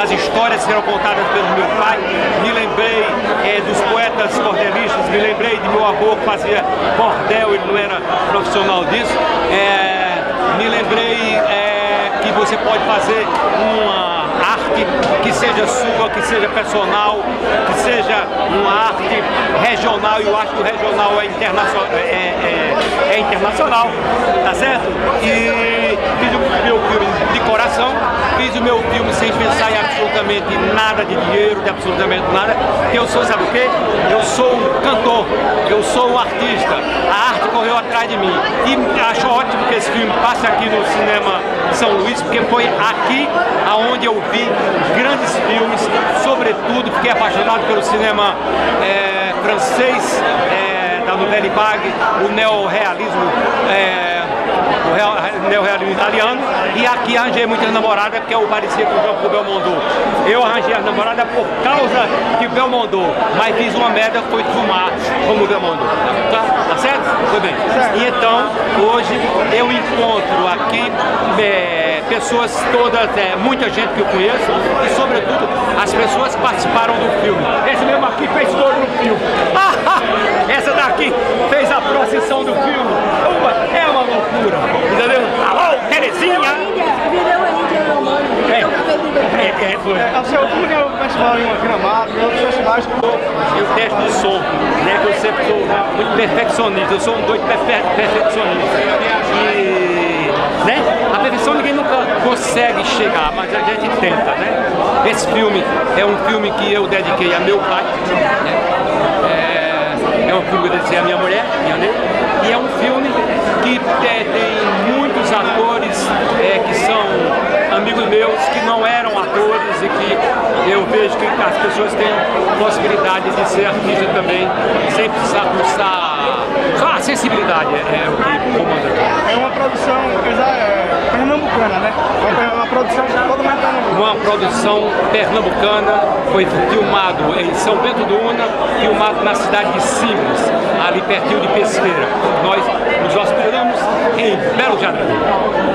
das histórias que eram contadas pelo meu pai, me lembrei dos poetas cordelistas, me lembrei de meu avô que fazia cordel, ele não era profissional disso, me lembrei que você pode fazer uma arte que seja sua, que seja personal, que seja uma arte regional, e eu acho que o regional é internacional, tá certo? E fiz o meu filme de coração, fiz o meu filme sem pensar em absolutamente nada de dinheiro, de absolutamente nada, porque eu sou, sabe o quê? Eu sou um cantor, eu sou um artista, a arte correu atrás de mim, e acho ótimo que esse filme passe aqui no cinema de São Luís, porque foi aqui aonde eu vi grandes filmes, sobretudo fiquei apaixonado pelo cinema francês, da Nouvelle Vague, o neorrealismo, o neorrealismo italiano, e aqui arranjei muitas namoradas, porque eu parecia com o Belmondo. Eu arranjei as namoradas por causa de Belmondo, mas fiz uma merda, foi fumar como o Belmondo. Tá certo? Foi bem. E então, hoje eu encontro aqui pessoas todas, muita gente que eu conheço, e sobretudo as pessoas que participaram do filme. Esse mesmo aqui fez todo no filme. Essa daqui fez a procissão do filme. É uma loucura, entendeu? Alô, Terezinha! Virou a Índia Romana. Foi. O seu filme é o festival em Gramado, e outros festivais que E o teste do som, né? Que eu sempre sou muito perfeccionista, eu sou um doido perfeccionista. E, né? A perfeição ninguém nunca consegue chegar, mas a gente tenta, né? Esse filme é um filme que eu dediquei a meu pai, né? É um filme que eu dediquei a minha mulher, minha nega, e é um filme que tem muitos atores que são amigos meus, que não eram atores, e que eu vejo que as pessoas têm possibilidade de ser artista também, sem precisar cursar. Só a sensibilidade é o que comanda. é uma produção pernambucana, né? É uma produção totalmente pernambucana. Uma produção pernambucana, foi filmado em São Bento do Una, filmado na cidade de Simples, ali pertinho de Pesqueira. Nós nos hospedamos em Belo Jardim.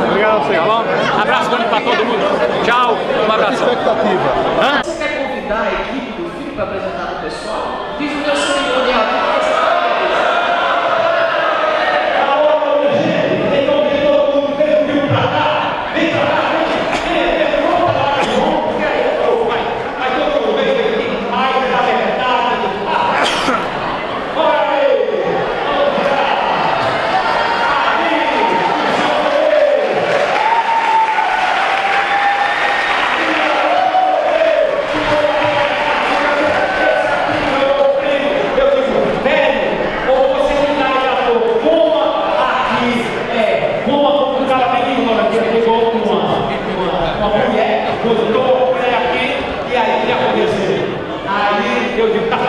Obrigado, senhor. Tá bom? Abraço grande para todo mundo. Tchau, um abraço. Expectativa. Você quer convidar a equipe do filme para apresentar para o pessoal? Fiz o meu cerimonial. Eu digo, tá aqui.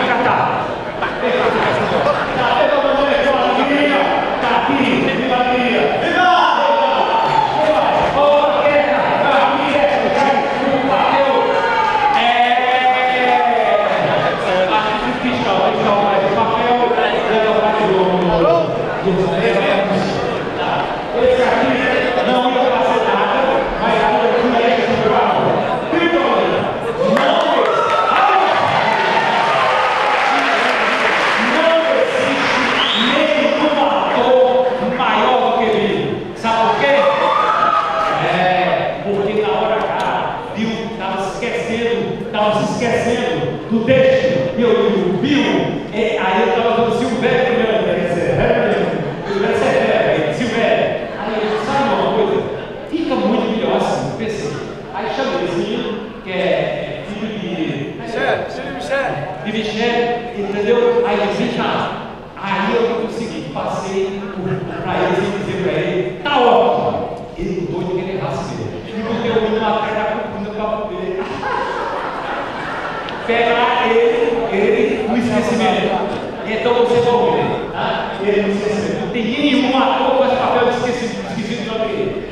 Estava se esquecendo do texto, e eu viu, aí eu estava dando Silvério primeiro, quer dizer, Silvério. Aí eu disse, sabe uma coisa? Fica muito melhor assim, pensei. Aí chamei esse menino, que é filho de Michele, entendeu? Aí eu disse, aí eu consegui, passei para ele e dizer para ele, tá ótimo. Ele mudou de querer raspeiro. E botei o menino atrás da cortina para poder pegar ele no esquecimento. Então vocês vão ver, tá? Ele no esquecimento. Não tem nenhum ator com esse papel de esquecido de alguém.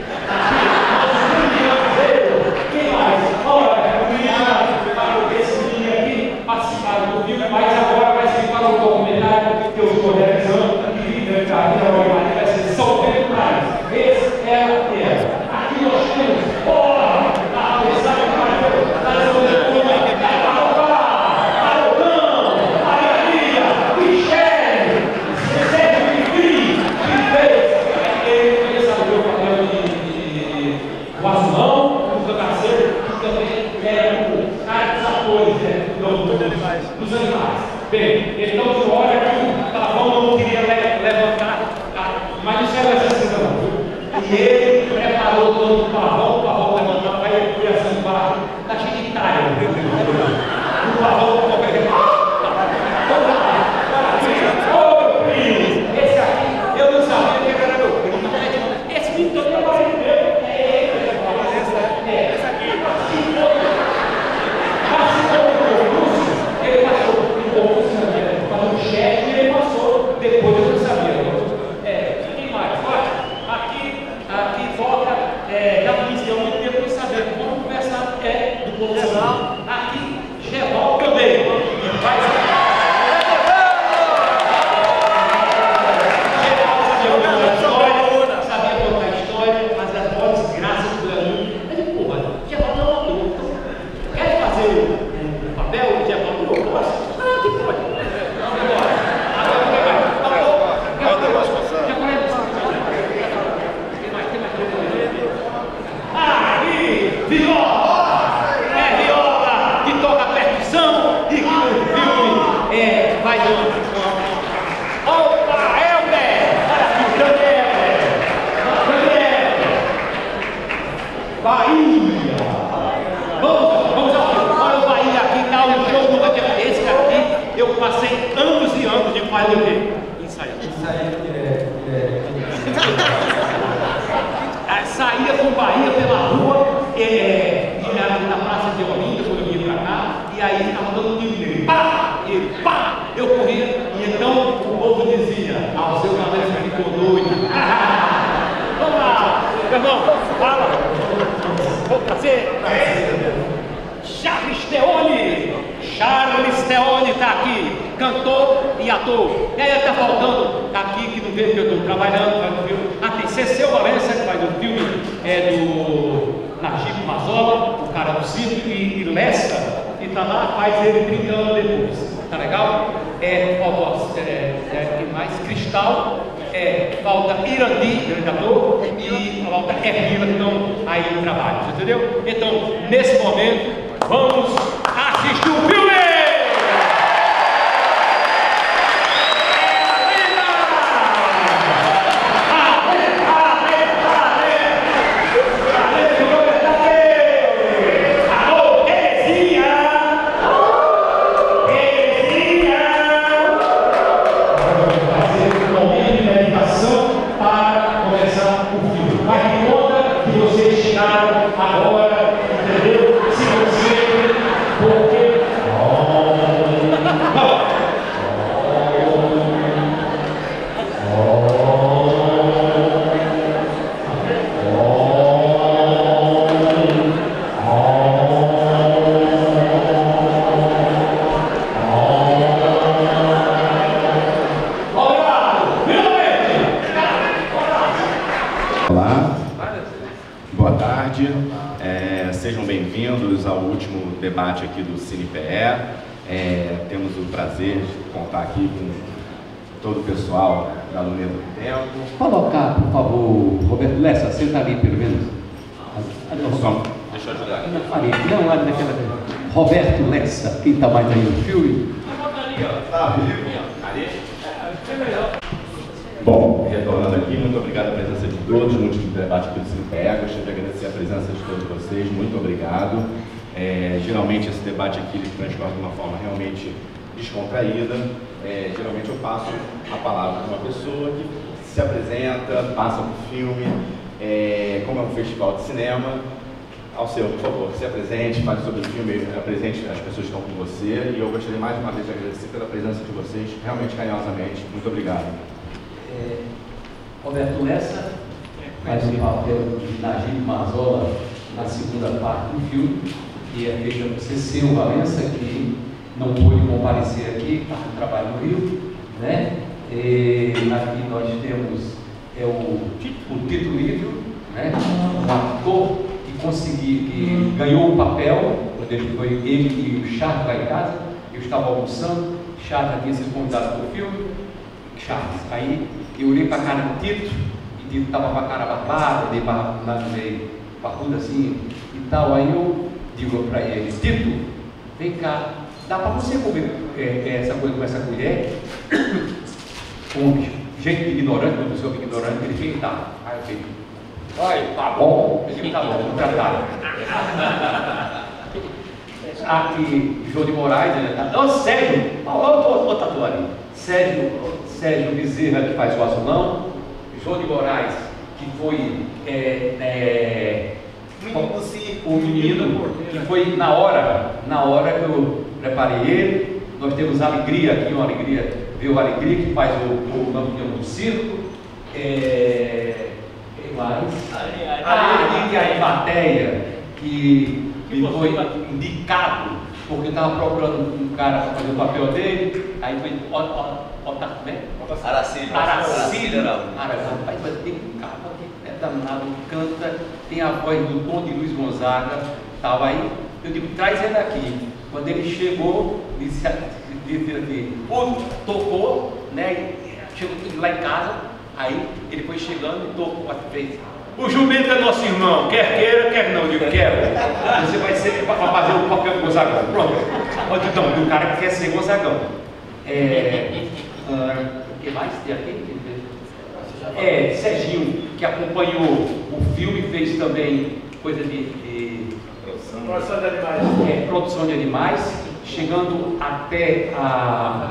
Quem mais? Olha, esse menino aqui participaram do filme, mas agora vai ser para o documentário que eu estou realizando aqui dentro da vida, vai ser São Pedro Praia. Esse é o tema. Aqui nós temos, apesar de Dos animais. Bem, então tu olha que o Pavão não queria levantar, mas isso era assim não. E ele preparou todo o Pavão levantar para ele por essa barra. Está cheio de talha. O Pavão esse aqui, eu não sabia que era meu primo. Esse pintor não vai ver. Esse aqui. Ele passou um pouco para o chefe e ele passou. Depois eu não sabia. Quem mais? Olha, aqui toca. Já disse, eu não tenho que saber. Vamos conversar do povo geral. Aqui, Cheval também. Sabia contar história, mas as boas graças do aluno. Eu digo, porra, Cheval não é ator. Quer fazer o papel de Cheval? Eu posso. Que pode. Vamos embora. Agora vou pegar. Viola que toca percussão e que no filme vai dando. Opa, Helder! Olha aqui, Daniel! Bahia! Vamos ao filme. Olha o Bahia aqui, tá o show do Bahia. Esse aqui, eu passei anos e anos de fazer o quê? Ensaiar. Saía com Bahia pela rua, na praça de Olinda, quando eu vinha pra cá, e aí estava dando tiro nele. Pá! Ele, pá! Eu corria, e então o povo dizia, o seu cabeça ficou doido. Vamos lá, meu irmão, fala. Vou trazer Charles Theone está aqui, cantor e ator. E aí está faltando aqui, que não veio, que eu estou trabalhando, faz um filme. Tem Ceceu Valença, que faz um filme do Najib Mazola, o cara do circo, e Lessa, que está lá, faz ele 30 anos depois. Tá legal? Quem mais? Cristal, falta Irandi, grande ator, e falta Ermila, que estão aí no trabalho, entendeu? Então, nesse momento, vamos assistir o filme! Sejam bem-vindos ao último debate aqui do CinePE. Temos o prazer de contar aqui com todo o pessoal da Luneta do Tempo. Colocar, por favor, Roberto Lessa, senta ali pelo menos. Deixa eu ajudar aqui. Não, olha naquela. Roberto Lessa, quem está mais aí no filme? Tá vivo? Bom, retornando aqui, muito obrigado pela presença de todos no último debate aqui do CinePE. Gostaria de agradecer a presença de todos vocês, muito obrigado. Geralmente esse debate aqui ele transcorre de uma forma realmente descontraída. Geralmente eu passo a palavra para uma pessoa que se apresenta, passa por filme, como é um festival de cinema. Ao seu, por favor, se apresente, fale sobre o filme, apresente as pessoas que estão com você. E eu gostaria mais uma vez de agradecer pela presença de vocês, realmente carinhosamente. Muito obrigado. Roberto Lessa faz o papel de Najib Mazola na segunda parte do filme, que é feita por Ceceu Valença, que não pôde comparecer aqui, está com trabalho no Rio, né? E aqui nós temos o Tito Livre, né? Um ator que ganhou o papel, quando ele e o Charles lá em casa, eu estava almoçando, Charles havia sido convidado para o filme, Charles, aí eu olhei para a cara do Tito, e Tito estava com a cara barbada, meio barbuda assim e tal, aí eu digo para ele, Tito, vem cá, dá para você comer essa coisa com essa colher? Com gente ignorante, uma pessoa ignorante, ele fez, tá. Aí eu falei, olha, tá bom, ele tá bom, já tá. Aqui, João de Moraes, não, Sérgio, olha o tatu ali. Sérgio Bezerra, que faz o azulão. João de Moraes, que foi o menino que foi na hora que eu preparei ele. Nós temos a Alegria aqui, uma Alegria, viu a Alegria, que faz o lampião do circo. Quem mais? A Arimateia, que foi indicado, porque estava procurando um cara para fazer o papel dele. Aí foi Aracília, rapaz, vai ter um cara que é danado, canta, tem a voz do Tom de Luiz Gonzaga, estava aí. Eu digo, traz ele aqui. Quando ele chegou, disse aqui, tocou, né? Chegou lá em casa, aí ele foi chegando e tocou a frente. O jumento é nosso irmão, quer queira, quer não, eu quero. Você vai ser para fazer o papel do Gonzagão. Pronto. Então, do cara que quer ser Gonzagão. O que mais tem aqui? Serginho, que acompanhou o filme, fez também coisa de produção de animais. Produção de animais, chegando até a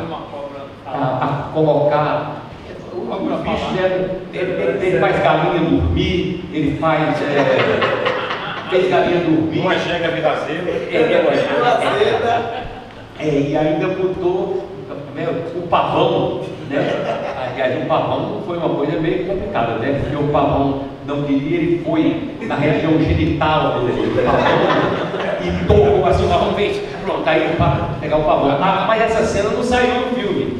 colocar. O bicho ele faz galinha dormir, ele faz fez galinha dormir. Uma chega a vida e ainda botou o pavão, né? Aliás, o pavão foi uma coisa meio complicada, né? Porque o pavão não queria, ele foi na região genital do pavão e tocou assim, o pavão fez, pronto, aí para pegar o pavão. Mas essa cena não saiu no filme.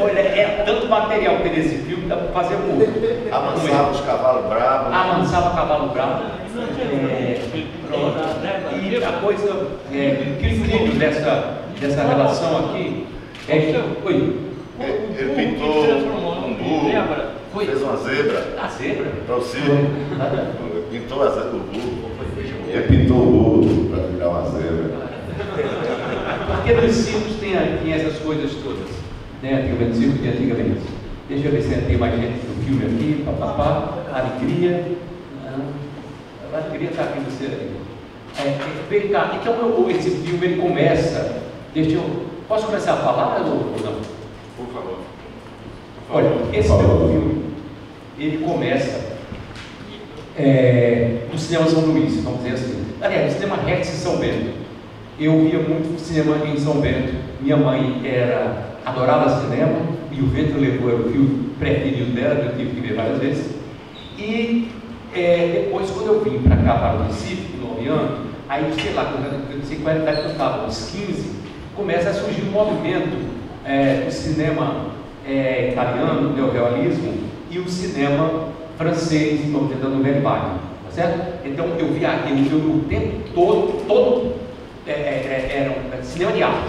Olha, é tanto material que tem nesse filme, dá para fazer muito. Amansava os cavalos bravos. Amansava o cavalo bravo. E a coisa que incrível dessa relação aqui é que. Ele pintou um burro, fez uma zebra. A zebra? Para o circo. Pintou o burro. Ele pintou o burro para virar uma zebra. Porque nos circos tem essas coisas todas, né? Antigamente, circo de antigamente. Deixa eu ver se tem mais gente no filme aqui, papapá, Alegria. A Alegria está aqui no cenário. Vem cá, então esse filme ele começa. Posso começar a falar ou não? Por favor. Olha, esse meu filme, ele começa no cinema São Luís, vamos dizer assim. Aliás, no cinema Rex em São Bento. Eu via muito cinema em São Bento. Minha mãe adorava cinema e O Vento Levou era o filme preferido dela, eu tive que ver várias vezes. E depois, quando eu vim para cá, para o Recife, com 9 anos, aí, sei lá, eu não sei qual era a idade que eu estava, uns 15, começa a surgir um movimento do cinema italiano, do neorrealismo, e o cinema francês, vamos dizer, da Nouvelle Vague, tá certo? Então, eu via o tempo todo era um cinema de arte,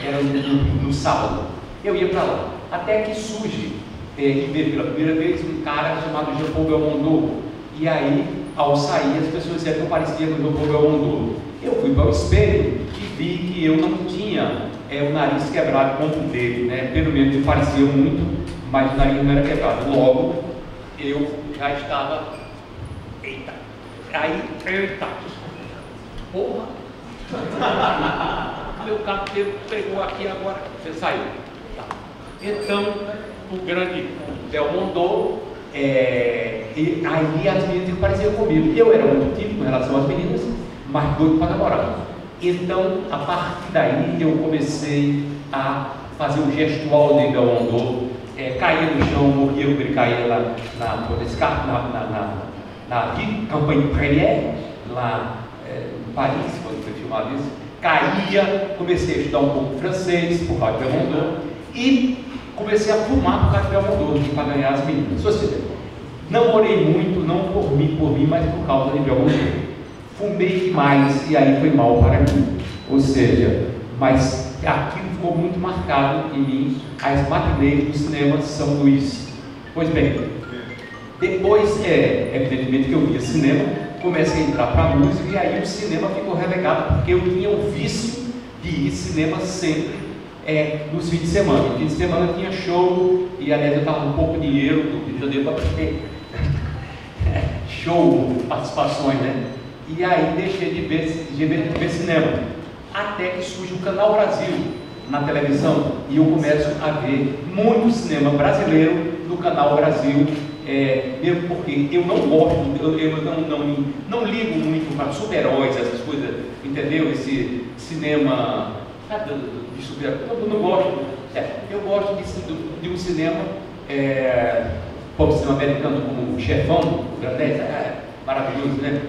era no sábado. Eu ia para lá, até que surge, e ver pela primeira vez, um cara chamado Jean-Paul Belmondo. E aí, ao sair, as pessoas diziam que eu parecia com o Jean-Paul Belmondo. Eu fui para o espelho e vi que eu não tinha o nariz quebrado como o dele, né? Pelo menos eu parecia muito, mas o nariz não era quebrado. Logo, eu já estava. Eita! Porra! Meu cabelo pegou aqui agora. Você saiu. Tá. Então, o grande Belmondo, e aí as meninas pareciam comigo. Eu era muito tímido com relação às meninas, mas doido para namorar. Então, a partir daí, eu comecei a fazer um gestual de Belmondo, caía no chão, morria porque ele caía lá na Campanha Première, lá em Paris, quando foi filmado isso. Caía, comecei a estudar um pouco francês por causa de Belmondo e comecei a fumar por causa de Belmondo para ganhar as meninas. Ou seja, namorei muito, não por mim, mas por causa de Belmondo. Fumei demais e aí foi mal para mim. Ou seja, mas aquilo ficou muito marcado em mim, as matinês do cinema São Luís. Pois bem, depois, evidentemente que eu via cinema, comecei a entrar para a música e aí o cinema ficou relegado porque eu tinha o vício de ir cinema sempre nos fins de semana. No fim de semana tinha show, e aliás eu estava com pouco dinheiro do Rio de Janeiro para ter show, participações, né? E aí deixei de ver cinema, até que surge o Canal Brasil na televisão, e eu começo a ver muito cinema brasileiro no Canal Brasil, mesmo porque eu não gosto, eu não ligo muito para super-heróis, essas coisas, entendeu? Esse cinema de super-heróis, eu não gosto. Eu gosto de um cinema, como o cinema americano, como o Chefão, o Grandez, maravilhoso, né?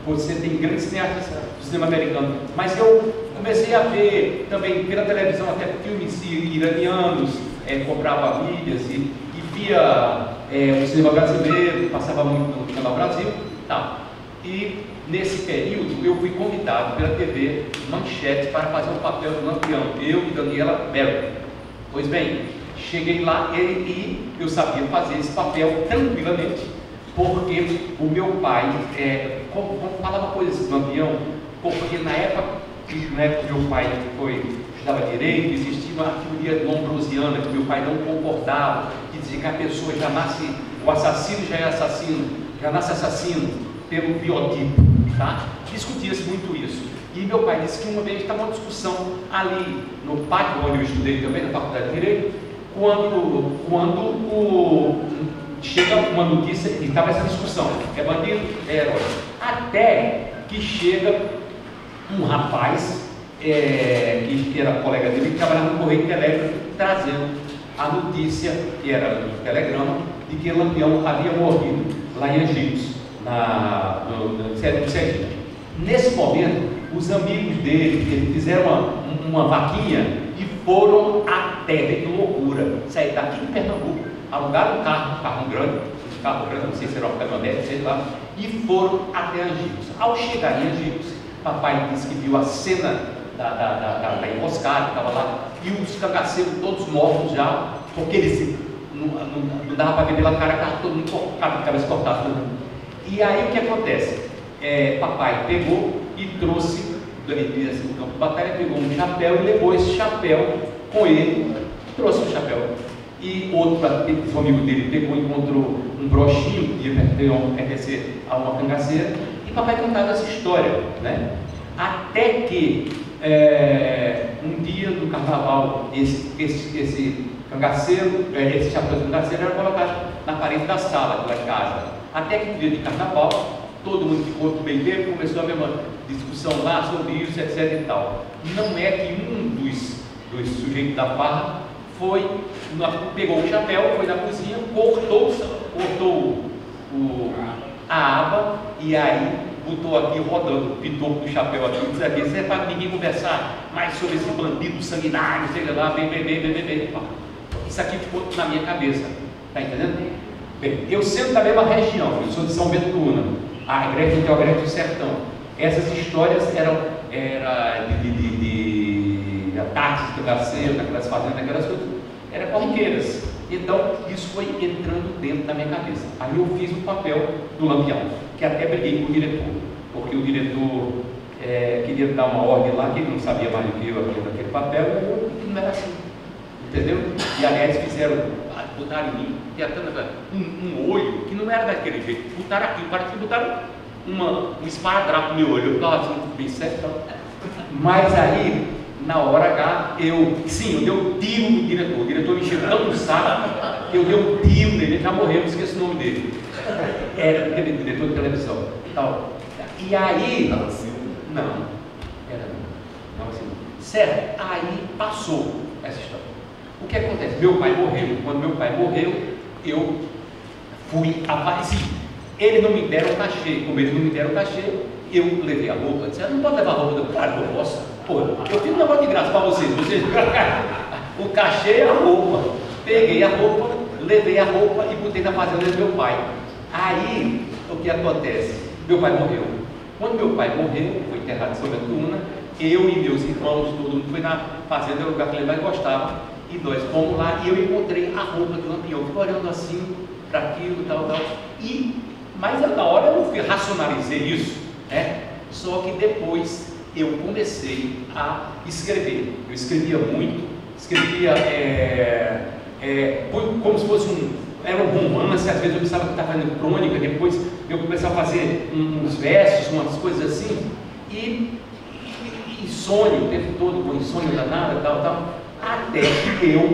Você tem grandes cineastas do cinema americano, mas eu comecei a ver também pela televisão até filmes iranianos, comprava mídias e via o cinema brasileiro, passava muito no Canal Brasil, tá. E nesse período eu fui convidado pela TV Manchete para fazer o papel do Lampião, eu e Daniela Mello. Pois bem, cheguei lá e eu sabia fazer esse papel tranquilamente, porque o meu pai falava coisas do Lampião, porque na época que meu pai estudava direito, existia uma teoria lombrosiana que meu pai não concordava, que dizia que a pessoa já nasce, o assassino já é assassino, já nasce assassino pelo biotipo, tá? Discutia-se muito isso. E meu pai disse que uma vez estava uma discussão ali no pátio onde eu estudei também, na Faculdade de Direito, quando chega uma notícia e estava essa discussão, é bandido, é herói. Até que chega um rapaz, que era colega dele, que trabalhava no Correio Telégrafo, trazendo a notícia, que era no telegrama, de que Lampião havia morrido lá em Angicos, no Sergipe. Nesse momento, os amigos dele fizeram uma vaquinha e foram até, que loucura, saíram daqui de Pernambuco, alugaram um carro grande, não sei se era uma caminhonete, sei lá, e foram até Angicos. Ao chegar em Angicos, papai disse que viu a cena da emboscada, estava lá, e os cangaceiros todos mortos já, porque eles não dava para ver pela cara, estava todo mundo cortado, cabeça cortada. E aí o que acontece? Papai pegou e trouxe, ele assim, no campo de batalha, pegou um chapéu e levou esse chapéu com ele, trouxe o chapéu. E outro amigo dele pegou e encontrou um brochinho que ia pertencer a uma cangaceira, e papai contava essa história, né? Até que um dia do carnaval, esse cangaceiro, esse chapéu de cangaceiro era colocado na parede da sala da casa. Até que no dia de carnaval, todo mundo ficou bem tempo, começou a mesma discussão lá sobre isso, etc e tal. Não é que um dos sujeitos da farra pegou o chapéu, foi na cozinha, cortou a aba e aí botou aqui rodando o pitoco do chapéu aqui, diz aqui, isso é para ninguém conversar mais sobre esse bandido sanguinário, sei lá, bem. Isso aqui ficou na minha cabeça, tá entendendo? Bem, eu sendo da mesma região, eu sou de São Bento do Una, a Agreste é o Agreste do Sertão. Essas histórias eram de ataques de cangaceiro, daquelas fazendas, daquelas coisas, eram corriqueiras. Então, isso foi entrando dentro da minha cabeça. Aí eu fiz o papel do Lampião, que até briguei com o diretor, porque o diretor queria dar uma ordem lá, que ele não sabia mais do que eu naquele papel, e eu não era assim, entendeu? E aliás botaram em mim, um olho, que não era daquele jeito, botaram aqui, parece que botaram um esparadrapo no meu olho, eu ficava assim, bem certo. Mas aí, na hora H, eu dei um tiro no diretor. O diretor me encheu tão no saco que eu dei um tiro nele, ele já morreu, não esqueço o nome dele. Era aquele diretor de televisão. Tal. E aí. Não, era não assim. Certo? Aí passou essa história. O que acontece? Meu pai morreu. Quando meu pai morreu, eu fui aparecido. Eles não me deram cachê. Como eles não me deram cachê, eu levei a roupa. Disse, não pode levar a roupa. Claro que eu posso. Pô, eu fiz um negócio de graça para vocês. O cachê é a roupa. Peguei a roupa, levei a roupa e botei na fazenda do meu pai. Aí, o que acontece? Meu pai morreu. Quando meu pai morreu, foi enterrado em São Bento do Una, eu e meus irmãos, todo mundo foi na fazenda, era o lugar que ele mais gostava. E nós fomos lá e eu encontrei a roupa do Lampião. Fico olhando assim, para aquilo, tal. Mas na hora eu não racionalizei isso, né? Só que depois eu comecei a escrever. Eu escrevia muito, escrevia como se fosse era um romance, às vezes eu pensava que estava fazendo crônica, depois eu começava a fazer uns versos, umas coisas assim, e sonho o tempo todo, com insônia danada, tal, até que eu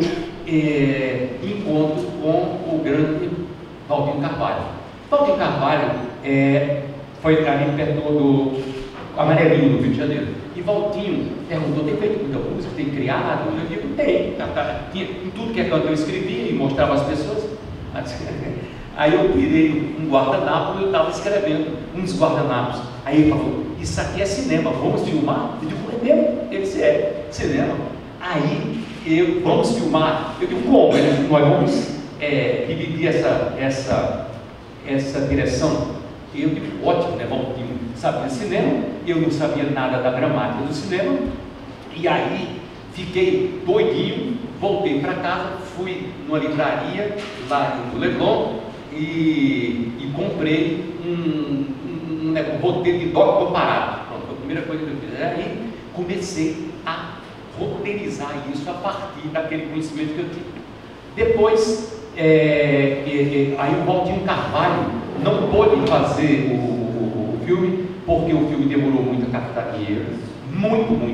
encontro com o grande Valtinho Carvalho. Valtinho Carvalho foi ali perto do Amarelinho, no Rio de Janeiro. E Valtinho perguntou: tem feito muita música, tem criado? Eu digo: tem. Em tudo que é canto eu escrevia e mostrava às pessoas. Aí eu virei um guardanapo e eu estava escrevendo uns guardanapos. Aí ele falou: isso aqui é cinema, vamos filmar? Eu digo: é mesmo? Ele disse: é, cinema. Aí vamos filmar. Eu digo: como? Ele disse: nós vamos dividir essa direção. E eu digo: ótimo, né? Valtinho sabia cinema, eu não sabia nada da gramática do cinema. E aí fiquei doidinho, voltei para casa, fui numa livraria lá no Leblon e comprei um roteiro de Doc comparado. Pronto, foi a primeira coisa que eu fiz. Aí comecei a roteirizar isso a partir daquele conhecimento que eu tinha. Depois, aí o Valtinho Carvalho não pôde fazer o filme, porque o filme demorou muito a captar dinheiro, muito.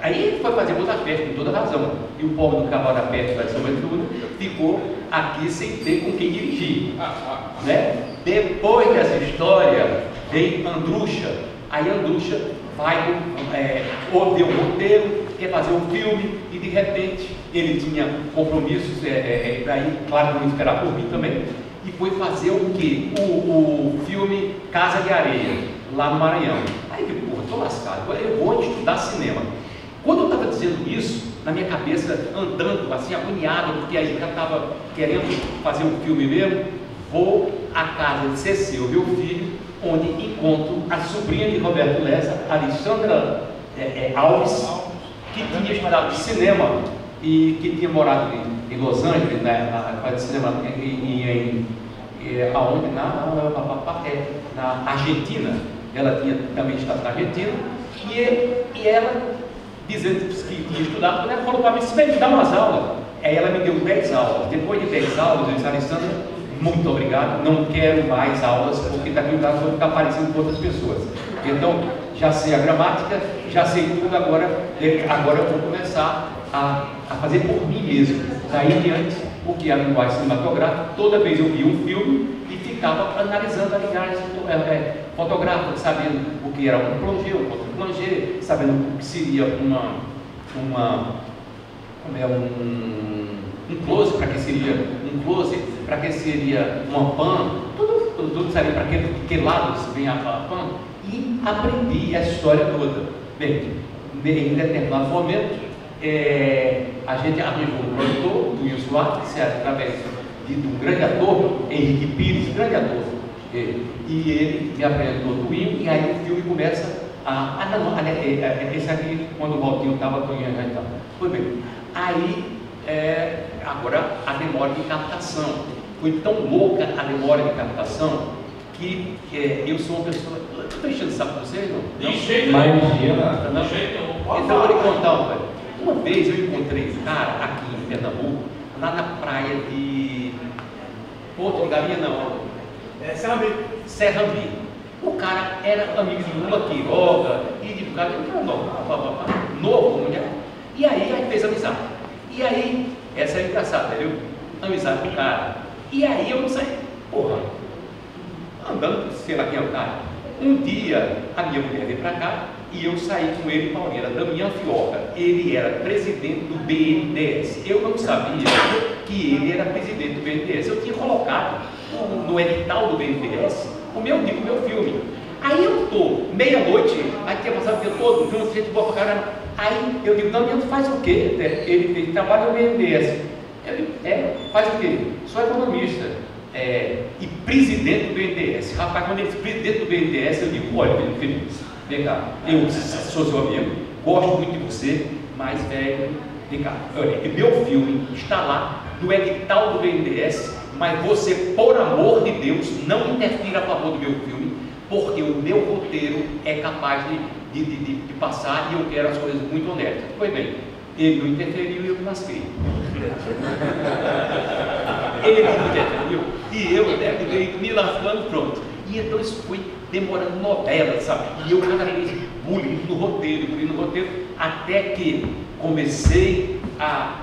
Aí ele foi fazer outra festa, com toda razão. E o pobre do Cavalo da Peste da São Ventura ficou aqui sem ter com quem dirigir. Né? Depois dessa história, vem Andrucha. Aí Andrucha vai ver um roteiro, quer fazer um filme, e de repente ele tinha compromissos, daí, claro, não esperar por mim também, e foi fazer o quê? O filme Casa de Areia, lá no Maranhão. Aí eu digo: porra, estou lascado, eu vou estudar cinema. Quando eu estava dizendo isso, na minha cabeça, andando assim, agoniado, porque aí já estava querendo fazer um filme mesmo, vou à casa de Cecil, meu filho, onde encontro a sobrinha de Roberto Lessa, Alexandra Alves, que tinha estudado cinema e que tinha morado em Los Angeles, na casa de cinema, aonde? Na Argentina. Ela tinha também estado na Argentina, e ela, dizendo que tinha estudado, ela falou para mim: se me dá umas aulas. Aí ela me deu 10 aulas. Depois de 10 aulas, eu disse: Alessandra, muito obrigado, não quero mais aulas, porque daqui a pouco vou ficar parecendo com outras pessoas. Então, já sei a gramática, já sei tudo, agora eu vou começar a fazer por mim mesmo. Daí em diante, o que é a linguagem cinematográfica, toda vez eu via um filme e ficava analisando a linguagem fotográfica, sabendo o que era um plongé, um contra-plongé, sabendo o que seria um close, para que seria um close, para que seria uma pan, tudo sabia para que lado vem a pan, e aprendi essa história toda. Bem, em determinado momento, a gente arranjou um produtor, do Wilson Soares, através de um grande ator, Henrique Pires, grande ator, e ele me apresentou do Will, e aí o filme começa esse aqui, quando o Valtinho estava com ele, então, foi bem. Aí, agora, a demora de captação. Foi tão louca a demora de captação que eu sou uma pessoa. Eu estou enchendo o saco de vocês, não? De jeito nenhum. Então, eu vou lhe contar, uma vez eu encontrei um cara aqui em Pernambuco, lá na praia de Porto de Galinha, não. Serrambi. O cara era amigo de Lula Quiroga e de cara novo, mulher. E aí fez amizade. E aí, essa é engraçada, viu? Amizade com o cara. E aí eu não saí, porra, andando, sei lá quem é o cara. Um dia a minha mulher veio pra cá e eu saí com ele, Paulinho, era Damião Fioca. Ele era presidente do BNDES. Eu não sabia que ele era presidente do BNDES. Eu tinha colocado no edital do BNDES o meu filme. Aí eu tô, meia-noite, aí tinha passado o dia todo, junto, gente boa pra caramba. Aí eu digo: Damião, tu faz o quê? Ele trabalha no BNDES. Eu digo: faz o quê? Sou economista. E presidente do BNDES. Rapaz, quando ele disse presidente do BNDES, eu digo: olha, filho, vem cá, eu sou seu amigo, gosto muito de você, mas, velho, vem cá, olha, meu filme está lá no edital do BNDES mas você, por amor de Deus, não interfira a favor do meu filme, porque o meu roteiro é capaz de passar e eu quero as coisas muito honestas. Pois bem, ele não interferiu e eu me lasquei. Ele não interferiu e eu dei me lascando, pronto. E então isso foi demorando novela, sabe? E eu cada vez bullying no roteiro, até que comecei a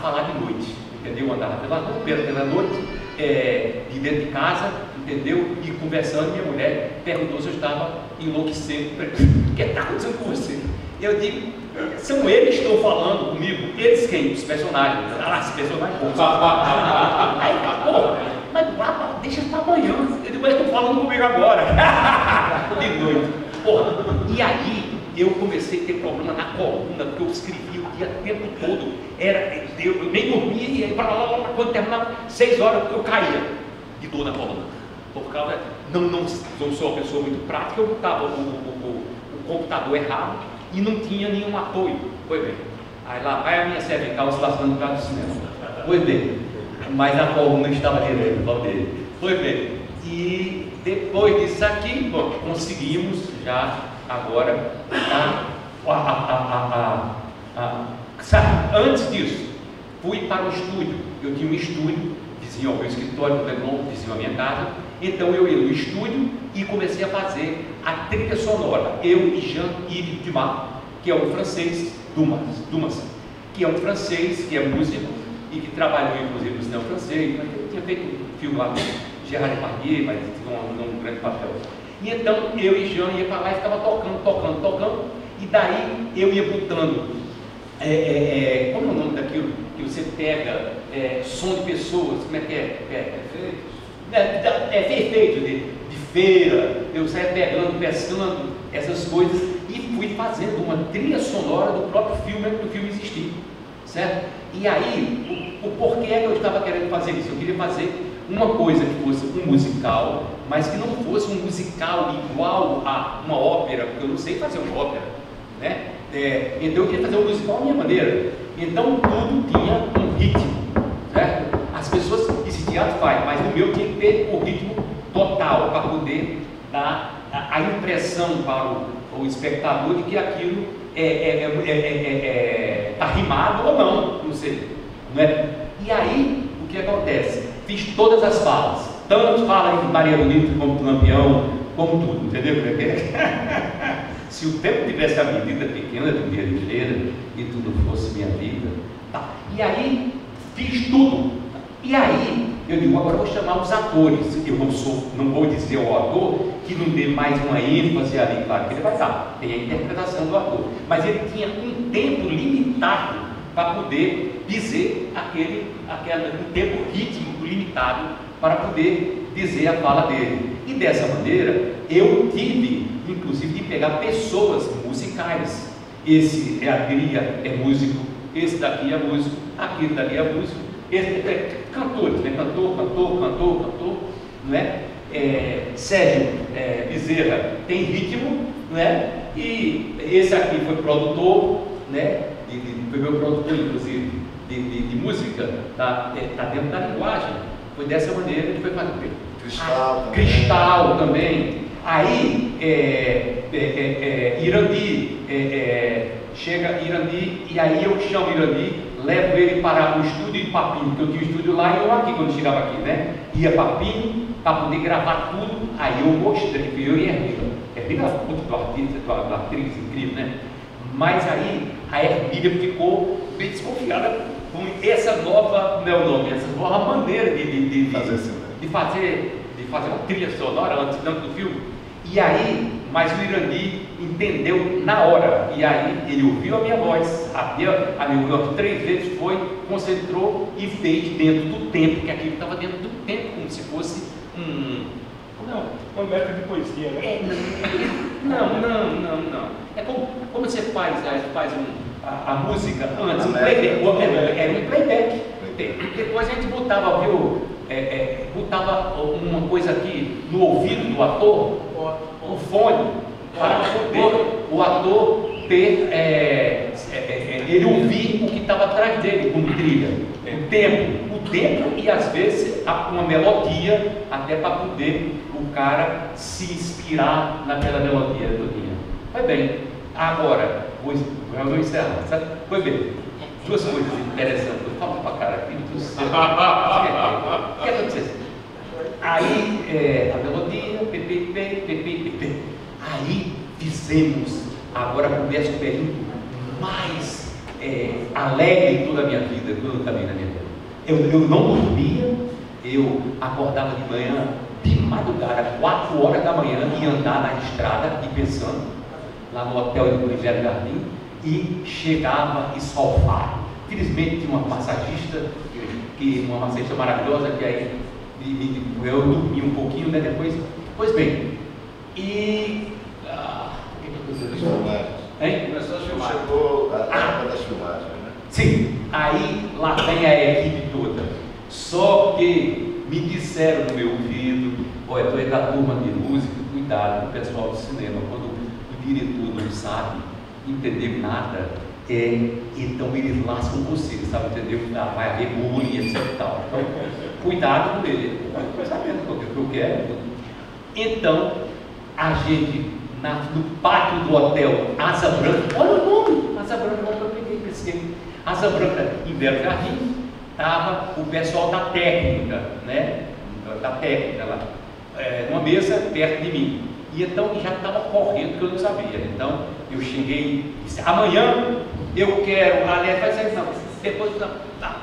falar de noite, entendeu? Andava pela noite, de dentro de casa, entendeu? E conversando, minha mulher perguntou se eu estava enlouquecendo. O que está acontecendo com você? Eu digo, são eles que estão falando comigo. Eles quem? Os personagens. Ah, esse personagem é bom. Aí, pô, mas deixa para amanhã. Eu digo, mas estão falando comigo agora. De noite. Porra. E aí, eu comecei a ter problema na coluna, porque eu escrevia o dia o tempo todo. Eu nem dormia, e aí, quando terminava 6 horas, eu caía de dor na coluna. Por causa, não sou uma pessoa muito prática, eu botava o computador errado e não tinha nenhum apoio. Pois bem, aí lá vai a minha cervical se lascando no carro do cinema. Pois bem, mas a coluna estava direito, Valdeir. Pois bem, e depois disso aqui, bom, conseguimos já agora, antes disso, fui para o estúdio. Eu tinha um estúdio, vizinho ao meu escritório, no Leblon, vizinho à minha casa. Então eu ia no estúdio e comecei a fazer a trilha sonora. Eu e Jean-Yves Dumas, que é um francês, Dumas, que é um francês, que é músico e que trabalhou inclusive no cinema francês. Eu tinha feito um filme lá com Gerard Depardieu, mas tinha um grande papel. E então eu e Jean ia para lá e ficava tocando, e daí eu ia botando, como é o nome daquilo que você pega, som de pessoas, como é que é? Efeito de feira, eu saía pegando, pescando essas coisas e fui fazendo uma trilha sonora do próprio filme, antes do filme existir, certo? E aí, o porquê é que eu estava querendo fazer isso? Eu queria fazer uma coisa que fosse um musical, mas que não fosse um musical igual a uma ópera, porque eu não sei fazer uma ópera, né? Então eu queria fazer um musical à minha maneira. Então tudo tinha um ritmo, certo? As pessoas, esse teatro faz, mas o meu tinha que ter o ritmo total para poder dar a impressão para o espectador de que aquilo está rimado ou não sei, não é? E aí, o que acontece? Fiz todas as falas, tanto fala de Maria Bonita como do Lampião, como tudo, entendeu? Se o tempo tivesse a medida pequena de minha livreira e tudo fosse minha vida, tá. E aí, fiz tudo. E aí, eu digo, agora eu vou chamar os atores. Eu não vou dizer ao ator que não dê mais uma ênfase ali, claro que ele vai dar, tem a interpretação do ator. Mas ele tinha um tempo limitado para poder dizer um tempo rítmico limitado para poder dizer a fala dele. E dessa maneira, eu tive, inclusive, de pegar pessoas musicais. Esse é músico, esse daqui é músico, aquele dali é músico. Cantores, né? Cantor, não é? Sérgio Bezerra tem ritmo, não é? E esse aqui foi produtor, né? Foi meu produtor, inclusive, de música, tá dentro da linguagem. Foi dessa maneira que ele foi fazer. Cristal também. Aí, Irandi, chega Irandi, e aí eu chamo Irandi, levo ele para o estúdio de Papinho, porque eu tinha um estúdio lá e eu aqui, quando chegava aqui, né? Ia Papinho, para poder gravar tudo, aí eu mostrei, eu e Hermília. Hermília é muito do artista, da atriz incrível, né? Mas aí a Hermília ficou bem desconfiada com essa nova, não é o nome, essa nova maneira de fazer uma trilha sonora antes do filme. E aí, mas o Irandi entendeu na hora, e aí ele ouviu a minha voz, a minha voz 3 vezes, concentrou e fez dentro do tempo, que aquilo estava dentro do tempo, como se fosse uma métrica de poesia, né? Não. É como você faz a música antes, um playback, era um playback. Depois a gente botava uma coisa aqui no ouvido do ator, um fone, para poder o ator ter, ele ouvir o que estava atrás dele, como trilha, o tempo, tempo e às vezes uma melodia, até para poder o cara se inspirar naquela melodia todinha. Foi bem, agora, vou encerrar, sabe? Foi bem, duas coisas interessantes, eu falo para cara aqui do céu. O que aconteceu? Aí, a melodia, PP. Aí fizemos, agora começa o período mais alegre em toda a minha vida, quando eu também na minha vida. Eu não dormia, eu acordava de manhã, de madrugada, 4 horas da manhã, ia andar na estrada e pensando, lá no hotel do Oliveira Jardim, e chegava esfalfado. Felizmente tinha uma massagista, uma massagista maravilhosa, que aí eu dormi um pouquinho, né, depois. Pois bem, e... o que eu estou dizendo? Começou a filmar. Chegou a época das filmagens, né? Sim, aí lá vem a equipe toda. Só que me disseram no meu ouvido, olha, tu é da turma de música, cuidado com o pessoal do cinema, quando o diretor não sabe entender nada, então eles lascam você, sabe, entendeu? Vai haver bullying, etc e tal. Então, cuidado com ele, sabendo o que eu quero. Então, a gente, no pátio do hotel Asa Branca, olha o nome, Asa Branca, eu peguei, pesquei. Asa Branca, em Belo Jardim, estava o pessoal da técnica, né? Da técnica lá, numa mesa perto de mim. E então já estava correndo, que eu não sabia. Então eu cheguei e disse, amanhã eu quero, aliás, vai ser, não, depois a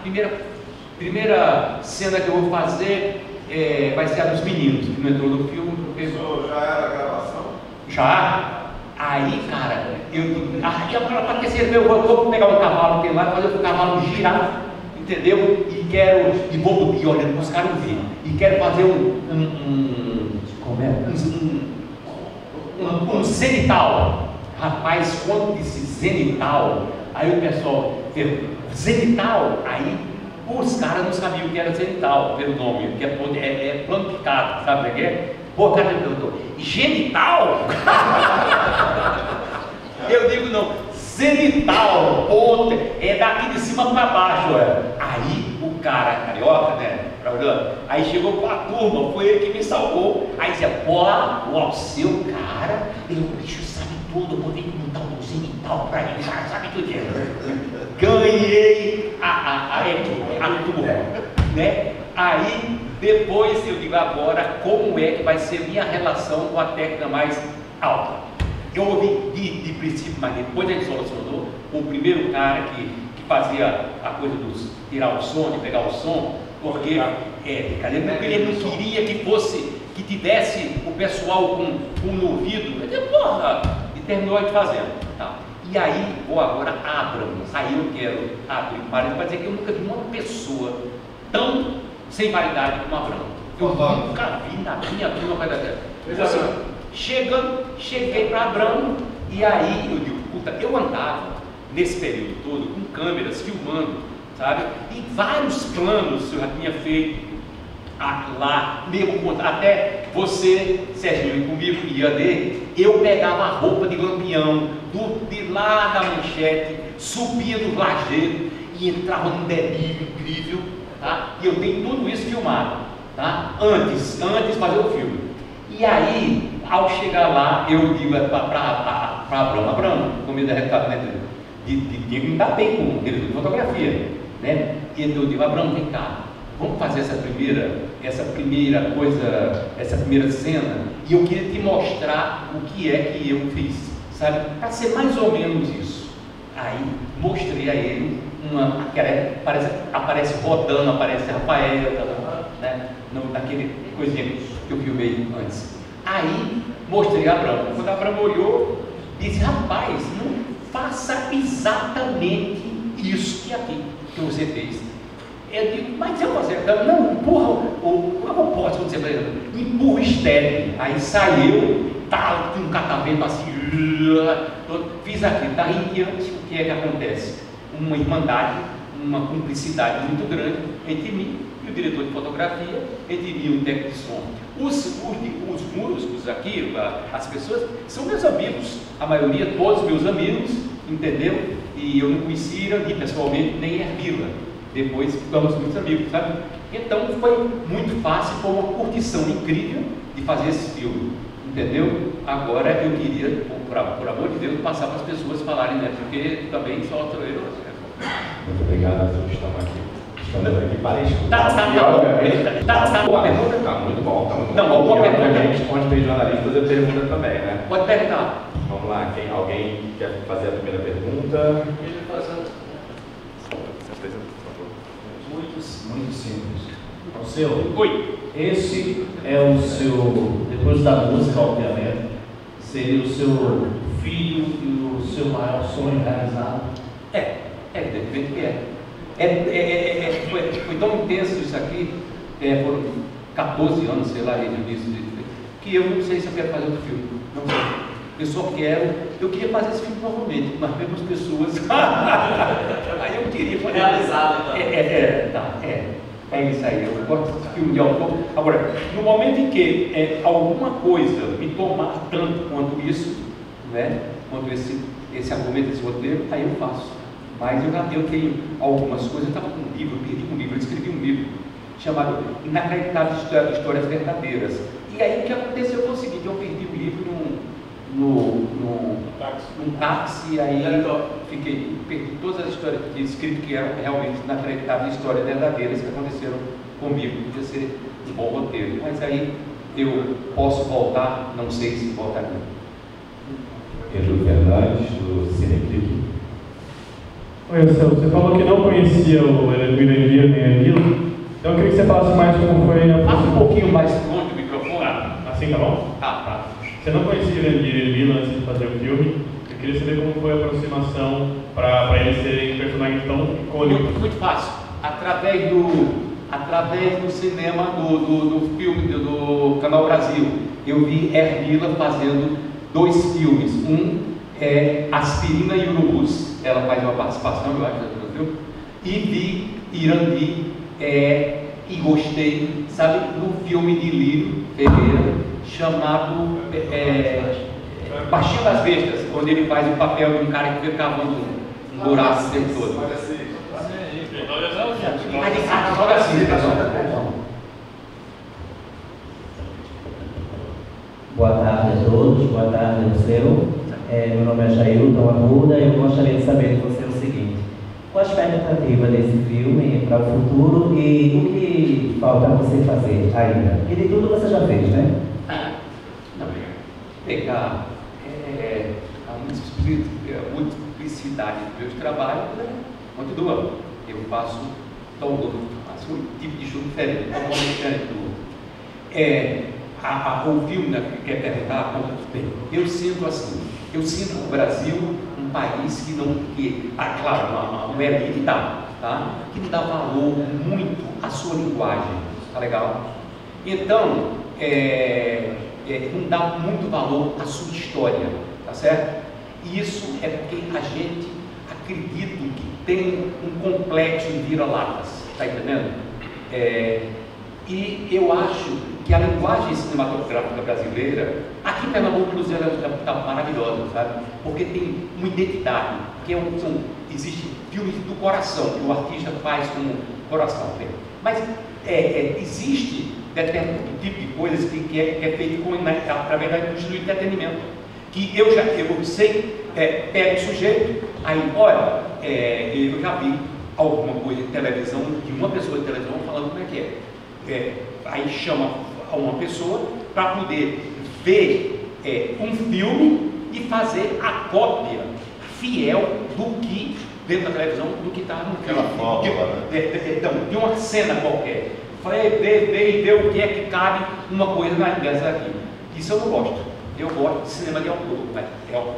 primeira cena que eu vou fazer vai ser a dos meninos, que não entrou no filme, porque... Já era a gravação? Já. Aí, cara, e agora para terceiro eu vou pegar um cavalo que tem lá, fazer o cavalo girar, entendeu? E vou olhando, os caras ver. E quero fazer um zenital. Rapaz, quando disse zenital, aí o pessoal, zenital, aí os caras não sabiam o que era zenital, pelo nome, que é plano picado, sabe o que é? Pô, cara, me perguntou, genital? Eu digo não, zenital, outra, é daqui de cima para baixo, Aí o cara, carioca, né, aí chegou com a turma, foi ele que me salvou. Aí dizia, pô, o seu cara, o bicho sabe tudo, eu vou ter que montar um zenital para ele, já sabe tudo. Ganhei a turma, né? Aí depois eu digo agora como é que vai ser minha relação com a técnica mais alta. Eu ouvi de princípio, mas depois a gente solucionou. O primeiro cara que fazia a coisa dos tirar o som, de pegar o som, porque ele não queria que tivesse o pessoal com no ouvido. Eu disse, porra, e terminou de fazendo. Tá. E aí, vou agora Abrams. Aí eu quero abrir parênteses para dizer que eu nunca vi uma pessoa tão sem validade como Abrams. Eu nunca vi na minha vida uma coisa dessa. Cheguei para Abrams e aí eu digo, puta, eu andava nesse período todo com câmeras filmando, sabe? E vários planos eu já tinha feito lá, mesmo até você, Serginho, comigo ia ver, eu pegava a roupa de lampião de lá da manchete, subia no lajeiro e entrava num delírio incrível, tá? E eu tenho tudo isso filmado, tá? Antes de fazer o filme. E aí, ao chegar lá, eu digo para Abrão, comida recado, né? De não está bem com o diretor de fotografia, né? E eu digo, Abrão, vem cá, vamos fazer essa primeira coisa, essa primeira cena, e eu queria te mostrar o que é que eu fiz, sabe? Para ser mais ou menos isso. Aí mostrei a ele aparece rodando, aparece Rafael, né? Naquele coisinha que eu filmei antes. Aí mostrei a Abrão. Quando a Abrão olhou, disse, rapaz, não faça exatamente isso que você fez. Eu digo, mas eu fazer, não, empurra como pode acontecer para ele? Empurra o estéreo. Aí saiu, com um catavento assim, fiz aquilo. Daí em diante, o que é que acontece? Uma irmandade, uma cumplicidade muito grande entre mim e o diretor de fotografia, entre mim e o técnico de som. Os músicos aqui, as pessoas, são meus amigos, a maioria, todos meus amigos, entendeu? E eu não conhecia nem pessoalmente, nem Ervila. depois ficamos muitos amigos, sabe? Então foi muito fácil, foi uma curtição incrível de fazer esse filme, entendeu? Agora eu queria, por amor de Deus, passar para as pessoas falarem, né? Porque também só eu. Muito obrigado a todos que estão aqui. Estamos aqui para escutar. Tá muito bom, tá muito bom. Não, alguma pergunta? A gente responde para os jornalistas e pergunta também, né? Pode perguntar. Vamos lá, alguém quer fazer a primeira pergunta? Muito simples. Alceu, Oi. esse é o seu, depois da música, obviamente, seria o seu filho e o seu maior sonho realizado? Evidentemente que é. Foi tão intenso isso aqui, foram 14 anos, sei lá, que eu não sei se eu quero fazer outro filme. Não sei. Eu queria fazer esse filme novamente, com as mesmas pessoas. Aí eu queria fazer. Realizado, então. É isso aí, eu gosto de filme de autor. Agora, no momento em que alguma coisa me tomar tanto quanto isso, né, quanto esse argumento, esse roteiro, aí eu faço. Mas eu tenho algumas coisas, eu estava com um livro, eu perdi um livro, eu escrevi um livro chamado Inacreditáveis Histórias Verdadeiras. E aí o que aconteceu foi o seguinte, eu perdi o livro num táxi, e aí perdi todas as histórias que tinha escrito que eram realmente inacreditáveis histórias verdadeiras que aconteceram comigo. Podia ser um bom roteiro, mas aí eu posso voltar, não sei se voltaria. Pedro Fernandes, do Cineclique. Oi, Alceu, você falou que não conhecia o Ermilo nem a Ermila, então eu queria que você falasse mais como foi a... Fala um pouquinho mais longe do microfone. Assim tá bom? Tá. Você não conhecia o Ermilo antes de fazer o filme, eu queria saber como foi a aproximação para eles serem personagens tão icônicos. Muito fácil. Através do cinema, do filme do Canal Brasil, eu vi Ermila fazendo 2 filmes. Um é Aspirina e Urubus, ela faz uma participação, eu acho, no filme, e vi Irandi, e gostei, sabe, do filme de Lírio Ferreira, chamado Baixinho das Bestas, onde ele faz o papel de um cara que fica cavando um buraco o tempo todo. Joga assim, pessoal. Boa tarde a todos, boa tarde Alceu. Meu nome é Jailton Arruda e eu gostaria de saber de você o seguinte: qual a expectativa desse filme para o futuro e o que falta você fazer ainda? E de tudo você já fez, né? Pegar a multiplicidade dos meus trabalhos, né? Continua. Eu faço um tipo de show diferente, totalmente diferente do outro. O filme, né, que quer perguntar, eu sinto assim, eu sinto o Brasil um país que não, claro, uma elite tá? Que não dá valor muito à sua linguagem, tá legal? Então, não dá muito valor à sua história, tá certo? E isso é porque a gente acredita que tem um complexo de vira-latas, tá entendendo? E eu acho que a linguagem cinematográfica brasileira, aqui em Pernambuco, inclusive, ela está maravilhosa, sabe? Porque tem uma identidade, porque existe filmes do coração, que o artista faz com o coração. Mas existe determinado tipo de coisas que é feito através da indústria do entretenimento, que eu sei, pega o sujeito, aí, olha, eu já vi alguma coisa de televisão, de uma pessoa de televisão falando como é que é. Aí chama uma pessoa para poder ver um filme e fazer a cópia fiel do que, dentro da televisão, do que está no filme. Aquela foto, então, de uma cena qualquer. Ver o que é que cabe numa coisa dessa aqui. Isso eu não gosto. Eu gosto de cinema de autor,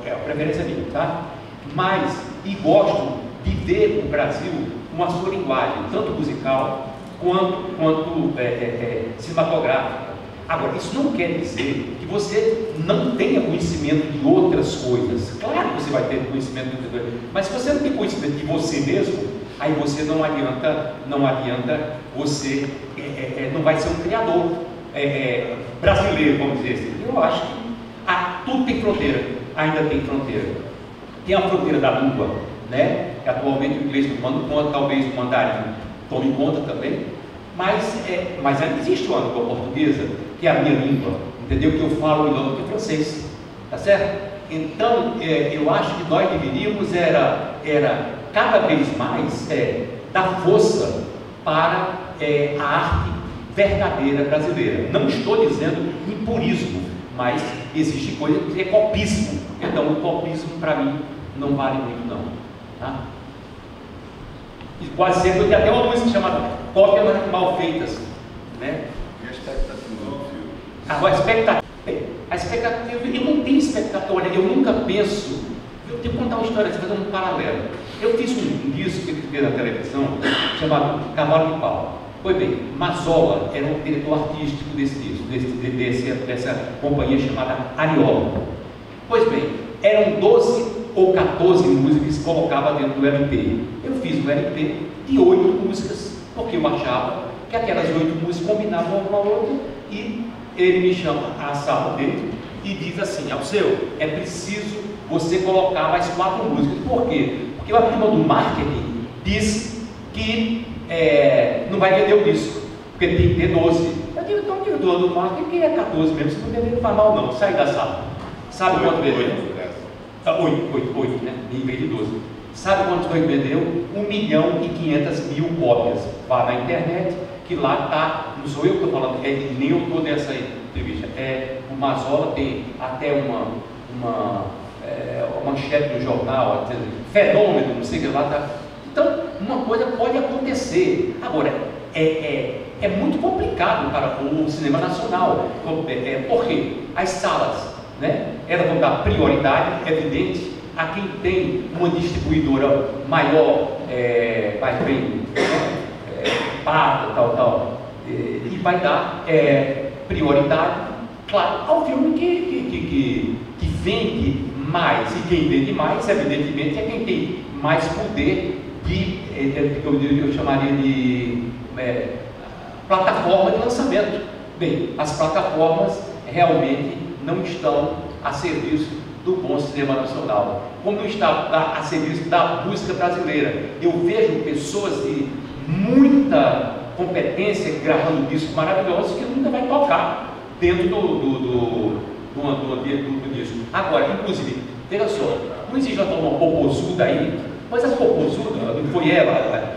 é a preferência minha, tá? Mas, e gosto de ver o Brasil com a sua linguagem, tanto musical quanto cinematográfica. Agora, isso não quer dizer que você não tenha conhecimento de outras coisas. Claro que você vai ter conhecimento de outras coisas, mas se você não tem conhecimento de você mesmo, aí você não adianta você não vai ser um criador brasileiro, vamos dizer assim. Eu acho que tudo tem fronteira, ainda tem fronteira. Tem a fronteira da língua, né? Que atualmente o inglês está tomando conta, talvez o mandarim tome conta também, mas ainda existe uma língua portuguesa, que é a minha língua, entendeu? Que eu falo melhor do que francês, tá certo? Então, eu acho que nós deveríamos era cada vez mais dar força para a arte verdadeira brasileira. Não estou dizendo em purismo, mas existe coisa que é copismo. Então, o copismo, para mim, não vale muito, não. Tá? E quase sempre tem até uma música chamada Cópias Mal Feitas. Né? E a expectativa do filme? A expectativa, eu não tenho expectativa, olha, eu nunca penso, eu tenho que contar uma história, fazer um paralelo. Eu fiz um disco que fiz na televisão, chamado Cavalo de Pau. Pois bem, Mazzola era o diretor artístico desse disco, dessa companhia chamada Ariola. Pois bem, eram 12 ou 14 músicas que se colocava dentro do LP. Eu fiz um LP de 8 músicas, porque eu achava que aquelas 8 músicas combinavam uma com a outra, e ele me chama à sala dele e diz assim: Alceu, é preciso você colocar mais 4 músicas. Por quê? Porque a turma do marketing diz que não vai vender o disco, porque tem que ter 12. Eu digo, então o diretor do marketing que é 14 mesmo, se não vender não faz mal não, sai da sala. Sabe quanto vendeu? 8, né? Em vez de 12. Sabe quanto foi que vendeu? 1.500.000 cópias. Vá na internet, que lá está, não sou eu que estou falando, nem eu estou nessa entrevista. O Mazzola tem até uma manchete no jornal, dizendo, fenômeno, não sei o que lá está. Então, uma coisa pode acontecer. Agora, é muito complicado para o cinema nacional, porque as salas, né, elas vão dar prioridade, evidente, a quem tem uma distribuidora maior, mais bem paga, tal, e vai dar prioridade, claro, ao filme que vende mais. E quem vende mais, evidentemente, é quem tem mais poder eu chamaria de plataforma de lançamento. Bem, as plataformas realmente não estão a serviço do bom cinema nacional, como não está a serviço da música brasileira. Eu vejo pessoas de muita competência gravando discos maravilhosos que nunca vai tocar dentro do disco. Agora, inclusive, veja só, não existe uma popozuda aí, mas a popozuda, não foi ela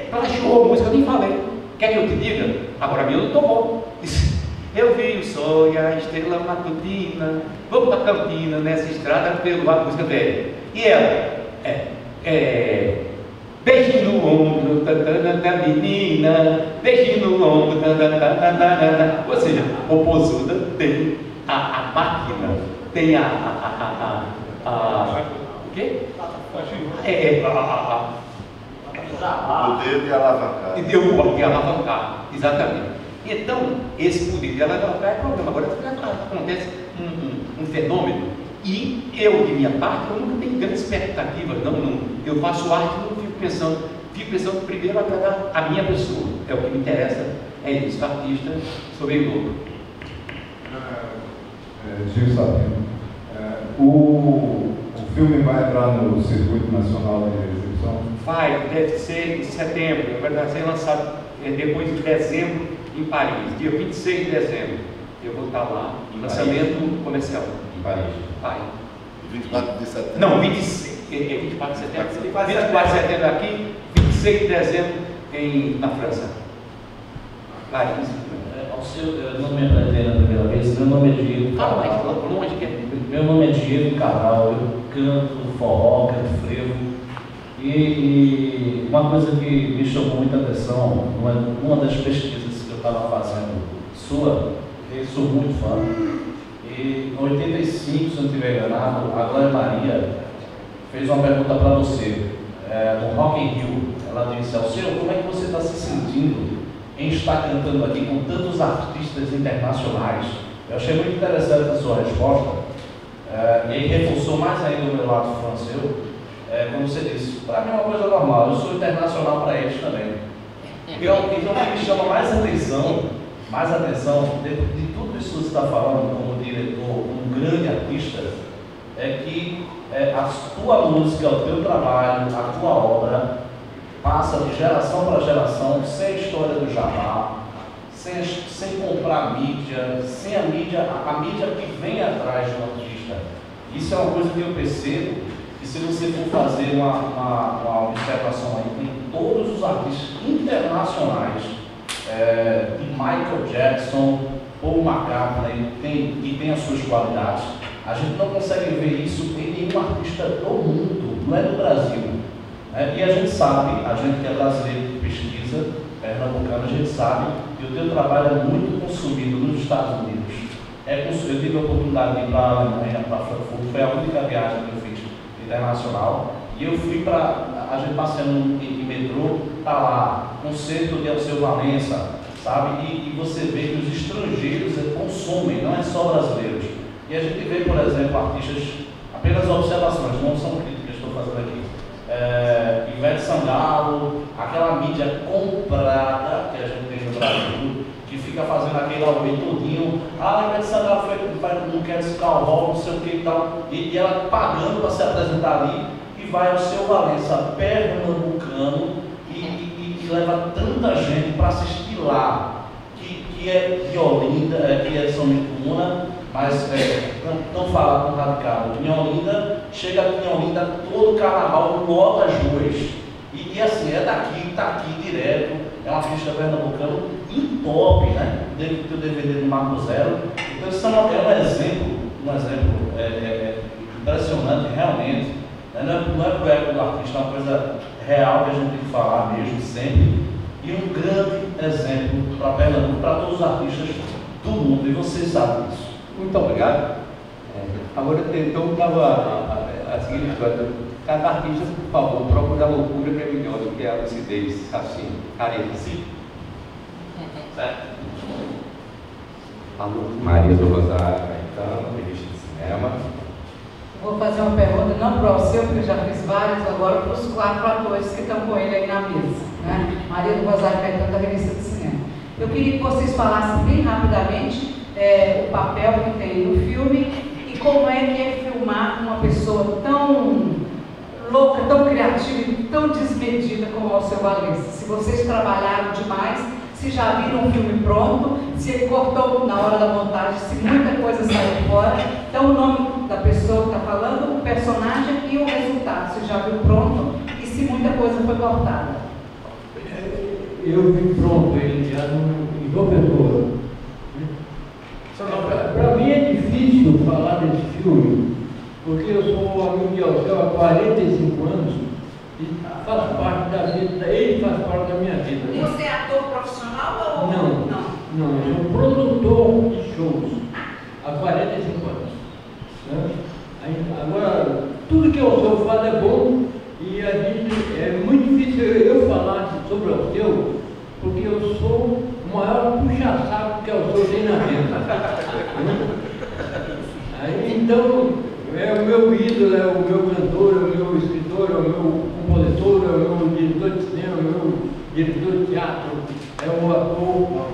plagiou a música, eu nem falei. Quer que eu te diga? Agora a minha não tocou. Eu vi o sol e a estrela matutina, vamos para Campina, nessa estrada pelo a música velha. E ela, beijinho no ombro da menina, beijinho no ombro da. Ou seja, popozuda tem a máquina, tem o quê? O poder de alavancar. De alavancar, exatamente. Então, esse poder de alavancar é problema. Agora, acontece um fenômeno, e eu, de minha parte, eu nunca tenho grande expectativa. Não. Eu faço arte e não fico pensando primeiro agradar a minha pessoa. É o que me interessa, é isso, artista, sobretudo. Gil Sabino, o filme vai entrar no Circuito Nacional de Exibição? Vai, deve ser em setembro, vai ser lançado depois de dezembro em Paris, dia 26 de dezembro. Eu vou estar lá, em lançamento comercial. Em Paris. Vai. 24 de setembro? Não, 24 de setembro. 24 de setembro aqui, 26 de dezembro na França. Paris. Eu não me apresentei na primeira vez, meu nome é Diego. Fala mais, fala por longe que é. Meu nome é Diego Cabral, eu canto forró, canto frevo. E uma coisa que me chamou muita atenção, uma das pesquisas que eu estava fazendo sua, eu sou muito fã. E em 85, se eu não estiver enganado, a Glória Maria fez uma pergunta para você, no Rock in Rio. Ela disse: Alceu, como é que você está se sentindo em estar cantando aqui com tantos artistas internacionais? Eu achei muito interessante a sua resposta, e aí reforçou mais ainda o meu lado francês, como você disse, para mim é uma coisa normal, eu sou internacional para eles também. Então o que me chama mais atenção de tudo isso que você está falando como diretor, um grande artista, é que a tua música, o teu trabalho, a tua obra passa de geração para geração, sem a história do jabá, sem comprar mídia, sem a mídia que vem atrás do artista. Isso é uma coisa que eu percebo, que se você for fazer uma observação aí, tem todos os artistas internacionais, de Michael Jackson, Paul McCartney, que tem as suas qualidades. A gente não consegue ver isso em nenhum artista do mundo, não é do Brasil. E a gente sabe, a gente que é brasileiro que pesquisa, pernambucano, a gente sabe que o teu trabalho é muito consumido nos Estados Unidos. Eu tive a oportunidade de ir para a Alemanha, para Frankfurt, foi a única viagem que eu fiz internacional. E eu fui para, a gente passeando em metrô, tá lá, concerto de Alceu Valença, sabe? E você vê que os estrangeiros consomem, não é só brasileiros. E a gente vê, por exemplo, artistas, apenas observações, não são críticas que estou fazendo aqui. Ivete Sangalo, aquela mídia comprada que a gente tem no Brasil, que fica fazendo aquele aumento todinho. Ivete Sangalo não quer descalvar, não sei o que e tal. E ela pagando para se apresentar ali, e vai ao Seu Valença, pernambucano, e leva tanta gente para assistir lá, que é de Olinda, que é de São Micuna, mas não fala com radicado. Em Olinda, chega aqui em Olinda, todo carnaval lota as ruas. E assim, é daqui, tá aqui direto, é uma artista pernambucana em top, né? Deve ter o DVD do Marco Zero. Então isso é um exemplo impressionante realmente. Não é pro ego do artista, é uma coisa real que a gente tem que falar mesmo, sempre. E um grande exemplo para Pernambuco, para todos os artistas do mundo, e vocês sabem disso. Muito obrigado. Agora, então, estava a seguinte coisa: cada artista, por favor, procure a loucura criminosa, que é a lucidez, assim, careta. Certo? Maria do Rosário Caetano, revista de cinema. Vou fazer uma pergunta, não para o seu, porque eu já fiz várias, agora para os 4 atores que estão com ele aí na mesa. Né? Maria do Rosário Caetano, da revista de cinema. Eu queria que vocês falassem bem rapidamente o papel que tem no filme e como é que é filmar uma pessoa tão louca, tão criativa e tão desmedida como o Alceu Valença. Se vocês trabalharam demais, se já viram o filme pronto, se ele cortou na hora da montagem, se muita coisa saiu fora. Então o nome da pessoa que está falando, o personagem e o resultado, se já viu pronto e se muita coisa foi cortada. Eu vi pronto ele já em João Pessoa. Para mim é difícil falar desse filme, porque eu sou amigo de Alceu há 45 anos e faço parte da vida, ele faz parte da minha vida. E você é ator profissional ou não? Eu sou produtor de shows há 45 anos. Né? Agora, tudo que o Alceu fala é bom e a gente, é muito difícil eu falar sobre o Alceu, porque eu sou o maior puxa-saco que o Alceu tem na vida. Então, é o meu ídolo, é o meu cantor, é o meu escritor, é o meu compositor, é o meu diretor de cinema, é o meu diretor de teatro, é o ator,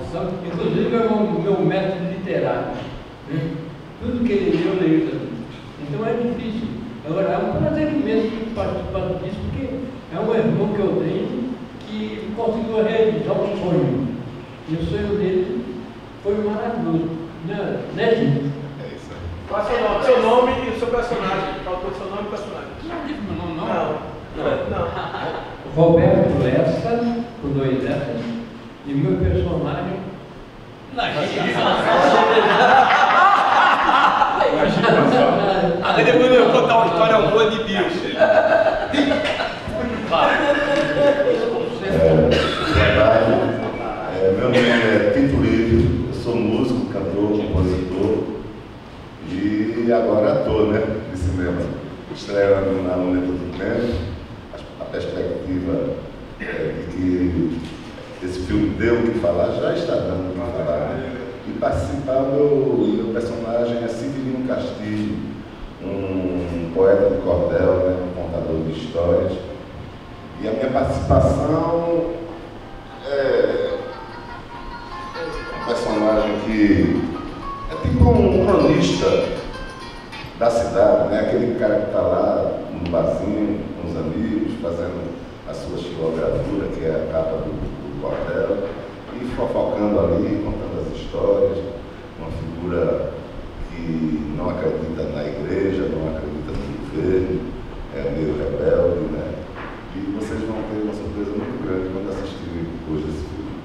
inclusive é o meu mestre literário. Tudo que ele leu, eu leio também. Então é difícil. Agora, é um prazer imenso participar disso, porque é um irmão que eu tenho que conseguiu realizar um sonho. E o sonho dele foi maravilhoso. Né, gente? É isso aí. Qual é o seu nome e o seu personagem? Qual é o seu nome e personagem? Não digo meu nome, não. Roberto Lessa, com 2 S's, e meu personagem. Até depois eu vou contar uma história boa de bicho. Meu nome é Tito Livre, eu sou músico, cantor, compositor e agora ator, né, de cinema. Estreando na Luneta do Tempo, a perspectiva de que esse filme deu o que falar, já está dando o que falar. Né? E participar, meu personagem é Severino Castilho, um poeta de cordel, né, um contador de histórias. E a minha participação é um personagem que é tipo um cronista da cidade, né? Aquele cara que está lá no barzinho, com os amigos, fazendo a sua xilogravura, que é a capa do hotel, e fofocando ali, contando as histórias, uma figura que não acredita na igreja, não acredita no governo, é meio rebelde, né? E vocês vão ter uma surpresa muito grande quando assistirem hoje esse filme.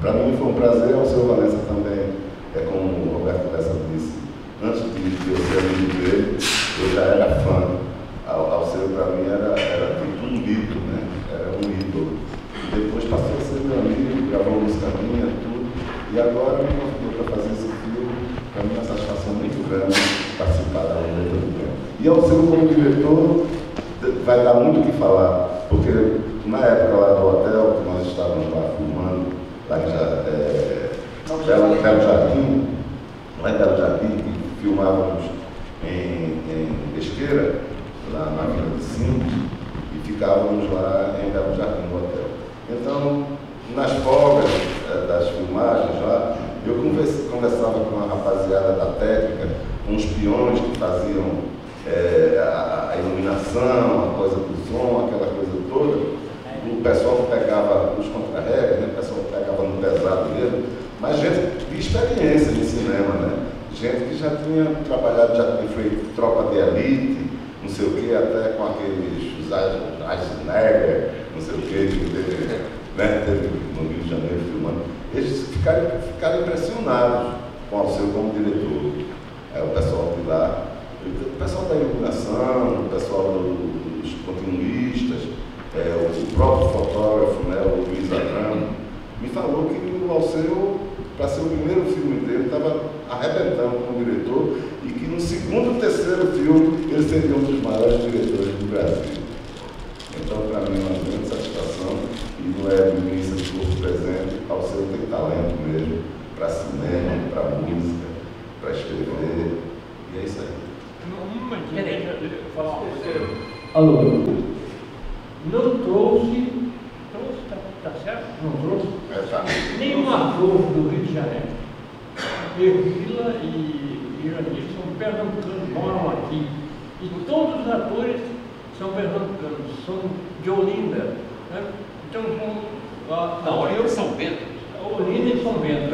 Para mim foi um prazer, ao seu Valença também, como o Roberto Lessa disse, antes de eu ser amigo dele, eu já era fã. Alceu para mim era tipo um mito, né? Era um ídolo. E depois passou a ser meu amigo, gravou música minha, tudo. E agora me convidou para fazer esse filme. Para mim é uma satisfação muito grande participar da Luneta do Tempo. E Alceu como diretor vai dar muito o que falar, porque na época lá do hotel, que nós estávamos lá filmando, lá em Belo Jardim, lá em Belo Jardim, que filmávamos em Pesqueira, lá na Vila de Simples, e ficávamos lá em Belo Jardim, no hotel. Então, nas folgas das filmagens lá, eu conversava com a rapaziada da técnica, com os peões que faziam a iluminação, a coisa do som, aquela coisa toda. O pessoal que pegava os contra-regras, né? O pessoal que pegava no pesado mesmo, mas gente de experiência de cinema, né? Gente que já tinha trabalhado, já tinha feito Tropa de Elite, não sei o que, até com aqueles Schwarzenegger, não sei o que, né? Teve no Rio de Janeiro filmando. Eles ficaram impressionados com o Alceu como diretor. O pessoal de lá, o pessoal da iluminação, o pessoal dos continuistas, o próprio fotógrafo, né, o Luiz Adramo, me falou que o Alceu, para ser o primeiro filme dele, estava arrebentando como diretor e que no segundo, terceiro filme ele seria um dos maiores diretores do Brasil. Então, para mim, é uma grande satisfação e não é missa de corpo presente. Alceu tem talento mesmo para cinema, para música, para escrever, e é isso aí. Deixa eu falar uma coisa. Alô? Não trouxe, tá certo? Não trouxe nenhum ator do Rio de Janeiro. Ervila e Irani são pernambucanos, moram aqui. E todos os atores são pernambucanos, são de Olinda. Né? Então são. Não, Olinda São Bento. Olinda e São Bento.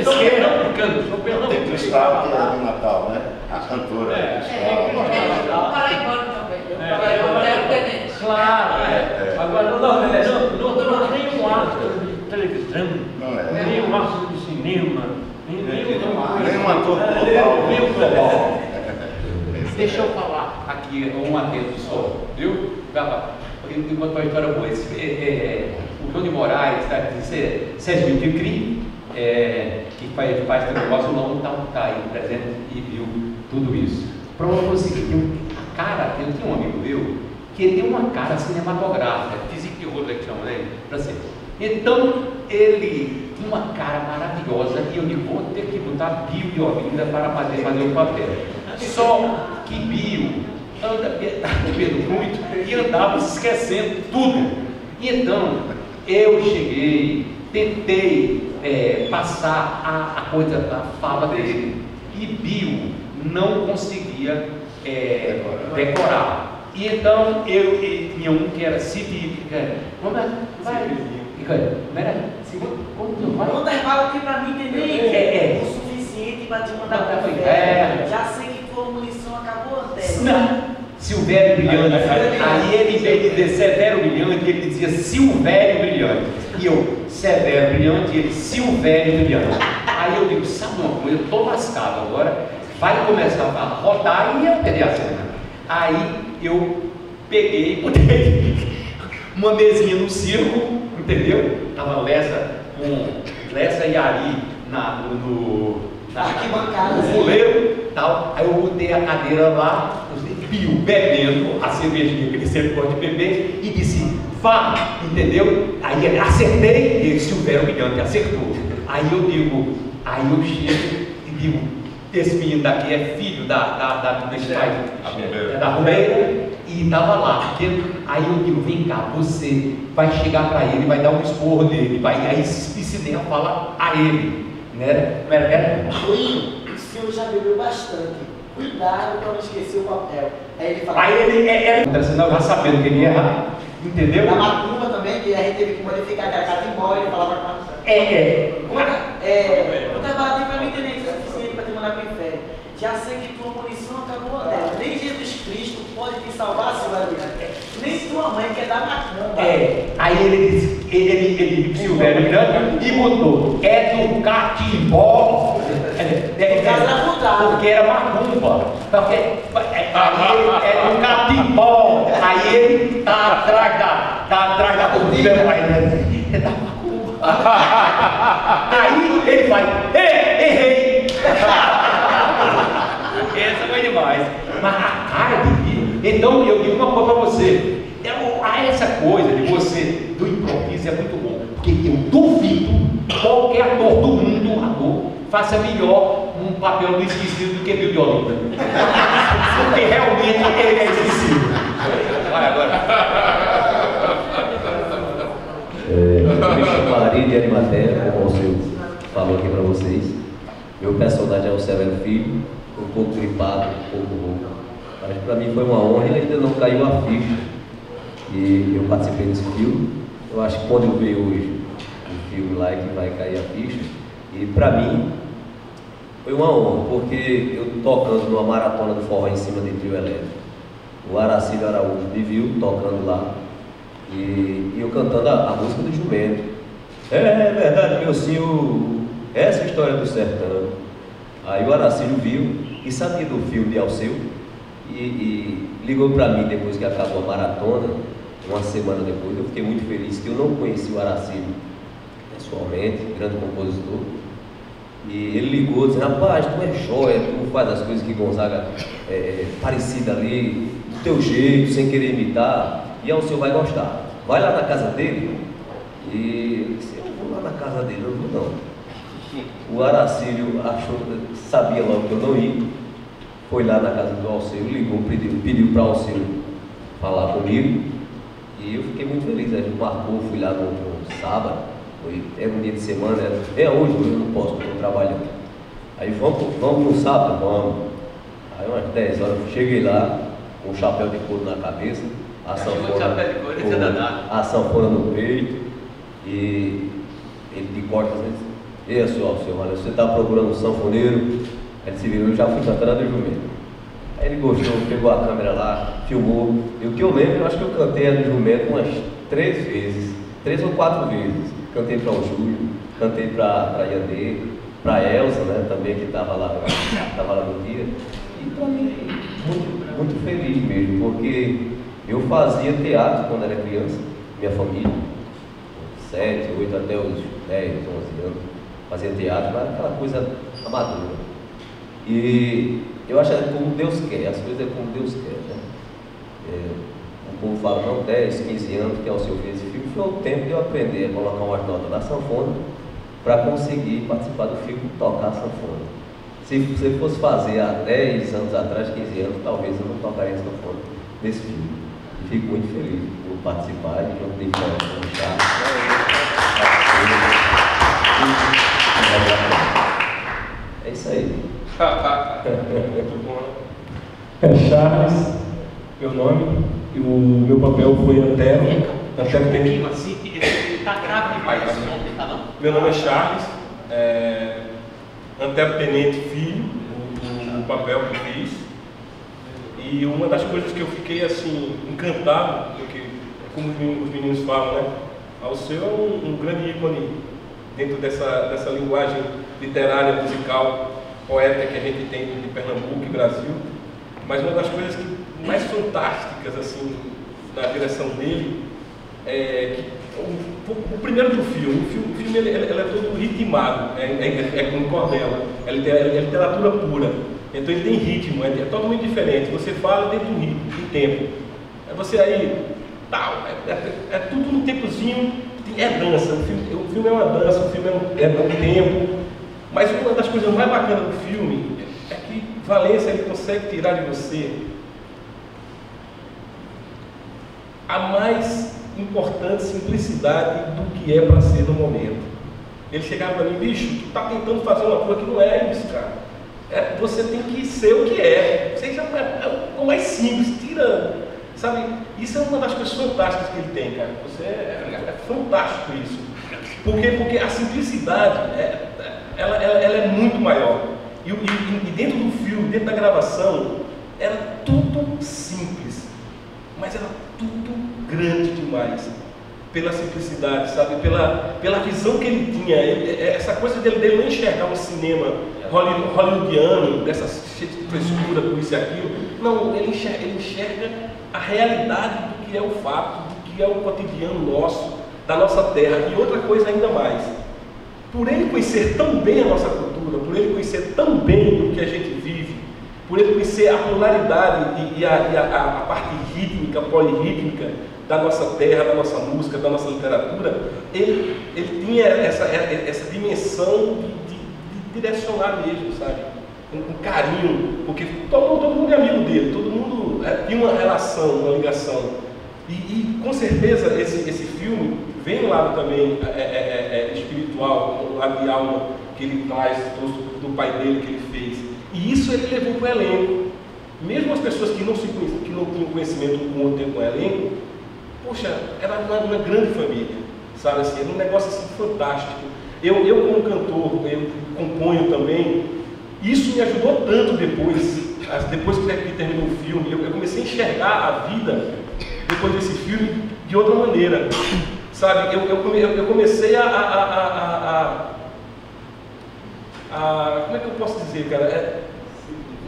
São pernambucanos, são pernambucanos. Tem Cristal, que é do Natal, né? A cantora. Paraibano também. Paraibano é o tenente. Claro, agora não tem um ator de televisão, nem um ator de cinema, nem um ator global. Deixa eu falar aqui um adendo só, viu? Enquanto a história boa, o João de Moraes, Sérgio de Cri, que faz também o nosso nome, está aí presente e viu tudo isso. Pronto, o seguinte, a cara, eu tinha um amigo meu que ele tem uma cara cinematográfica, física de rolo, que chama, né? Então, ele tinha uma cara maravilhosa e eu digo, vou ter que botar Bio e Olinda para fazer o papel. Só que Bio anda bebendo muito e andava se esquecendo tudo. Então, eu cheguei, tentei passar a coisa da fala dele e Bio não conseguia decorar. E então eu tinha um que era civílica. Como é? Não intervalo aqui para mim entender o suficiente para te mandar para o Já sei que for munição, acabou até. Não. Silvério Brilhante. Aí ele, em vez de dizer Severo Brilhante, ele dizia Silvério Brilhante. E eu, Severo Brilhante, e ele, Silvério Brilhante. Aí eu digo, sabe uma coisa, eu estou lascado agora, vai começar a rodar e eu perder a cena. Aí eu peguei, botei uma mesinha no circo, entendeu? Tava Lessa e Ari no fuleiro, tal. Aí eu botei a cadeira lá, Bio bebendo a cervejinha que ele sempre gosta de beber e disse, vá, entendeu? Aí ele acertei, e ele Silvério Brilhante acertou. Aí eu chego e digo, esse menino daqui é filho da Rumeira e estava lá. Porque, aí eu digo, vem cá, você vai chegar para ele, vai dar um esporro nele, aí ensinei a falar a ele. Né? O senhor já bebeu bastante. Cuidado para não esquecer o papel. Aí ele fala. Aí ele não já sabendo que ele ia errar, entendeu? Na macumba também, que a gente teve que modificar aquela catimbó, ele falava para outra baladinha para mim entender isso é suficiente para te mandar para o inferno. Já sei que tua munição acabou dela. Nem Jesus Cristo pode te salvar, Silvério. Nem tua mãe quer dar macumba. Aí ele disse, ele Silvério e botou, é do catimbó. Porque era macumba. Porque é do catimbó. Aí ele tá atrás da cortina. É da macumba. Aí ele vai, errei. Essa foi demais. Mas a cara dele. Então eu digo uma coisa pra você. Essa coisa de você, do improviso, é muito bom. Porque eu duvido qualquer ator do mundo, faça melhor um papel do esquecido do que Bill de Olinda. Porque realmente ele é esquecido. Vai agora. Eu me chamo Maria de Arimatea, como o senhor falou aqui para vocês. Meu personagem é o Severo Filho, um pouco gripado, um pouco rouco. Mas para mim foi uma honra e ainda não caiu a ficha. E eu participei desse filme. Eu acho que quando eu ver hoje o filme lá que vai cair a ficha. E para mim foi uma honra, porque eu tocando numa maratona do forró em cima de trio elétrico. O Aracílio Araújo me viu tocando lá. E eu cantando a música do Jumento. É verdade, meu senhor, essa história do sertão. Aí o Aracílio viu e sabia do filme de Alceu e ligou para mim depois que acabou a maratona, uma semana depois. Eu fiquei muito feliz que eu não conheci o Aracílio pessoalmente, grande compositor. E ele ligou dizendo, rapaz, tu é joia, tu faz as coisas que Gonzaga parecida ali, do teu jeito, sem querer imitar, e Alceu vai gostar. Vai lá na casa dele. E eu disse, eu vou lá na casa dele, eu não vou não. O Aracílio sabia logo que eu não ia, foi lá na casa do Alceu, ligou, pediu para o Alceu falar comigo, e eu fiquei muito feliz. A gente marcou, fui lá no sábado, era um dia de semana, hoje eu não posso, porque eu estou trabalhando. Aí vamos no sábado, vamos. Aí umas 10 horas, eu cheguei lá, com um chapéu de couro na cabeça, a sanfona no peito, e ele de corte assim, e aí, senhor, olha, você está procurando um sanfoneiro? Aí ele se virou, eu já fui cantando a do Jumento. Aí ele gostou, pegou a câmera lá, filmou. E o que eu lembro, eu acho que eu cantei a do Jumento umas 3 vezes, 3 ou 4 vezes. Cantei para o Júlio, cantei para a Yandê, para a Elza, né, também, que estava lá no dia. E para mim, muito feliz mesmo, porque eu fazia teatro quando era criança, minha família, 7, 8 até os 10, 11 anos, fazia teatro, mas aquela coisa amadora. E eu acho que é como Deus quer, as coisas é como Deus quer, né? O povo fala, não, 10, 15 anos que Alceu fez esse filme, foi o tempo de eu aprender a colocar umas notas na sanfona para conseguir participar do filme e tocar a sanfona. Se você fosse fazer há 10 anos atrás, 15 anos, talvez eu não tocaria a sanfona nesse filme. E fico muito feliz por participar de um de É isso aí. É Charles, meu nome, e o meu papel foi Antero. Meu nome é Charles, Antero Tenente Filho, o papel que fiz. E uma das coisas que eu fiquei assim, encantado, porque, como os meninos falam, né? Alceu é um grande ícone dentro dessa linguagem literária, musical, poética que a gente tem de Pernambuco e Brasil. Mas uma das coisas mais fantásticas assim, na direção dele é que o primeiro do filme. O filme ele é todo ritmado, é com cordel, é literatura pura. Então ele tem ritmo, é totalmente diferente. Você fala dentro do ritmo, do tempo. Você aí, tal, é tudo no tempozinho, é dança. O filme é uma dança, o filme é um tempo. Mas uma das coisas mais bacanas do filme é que Valença ele consegue tirar de você a mais importante simplicidade do que é para ser no momento. Ele chegava para mim, bicho, tu tá tentando fazer uma coisa que não é isso, cara. você tem que ser o que é. Seja o mais simples, tira, sabe? Isso é uma das coisas fantásticas que ele tem, cara. É fantástico isso. Porque a simplicidade, ela é muito maior. E dentro do filme, dentro da gravação, era tudo simples, mas era tudo grande demais. Pela simplicidade, sabe? Pela visão que ele tinha. Essa coisa dele não enxergar um cinema hollywoodiano, dessa frescura, por isso e aquilo. Não, ele enxerga a realidade do que é o fato, do que é o cotidiano nosso, da nossa terra. E outra coisa ainda mais. Por ele conhecer tão bem a nossa cultura, por ele conhecer tão bem o que a gente vive, por ele conhecer a pluralidade e a parte rítmica, polirrítmica da nossa terra, da nossa música, da nossa literatura, ele tinha essa dimensão de direcionar mesmo, sabe? Um carinho, porque todo mundo é amigo dele, todo mundo tinha uma relação, uma ligação. E com certeza esse filme vem um lado também espiritual, um lado de alma que ele traz do pai dele, que ele fez. E isso ele levou para o elenco. Mesmo as pessoas que não tinham conhecimento com o outro com o elenco, poxa, era uma grande família, sabe assim, era um negócio assim fantástico. Eu como cantor, eu componho também, isso me ajudou tanto depois que terminou o filme. Eu comecei a enxergar a vida depois desse filme de outra maneira, sabe? Eu comecei como é que eu posso dizer, cara?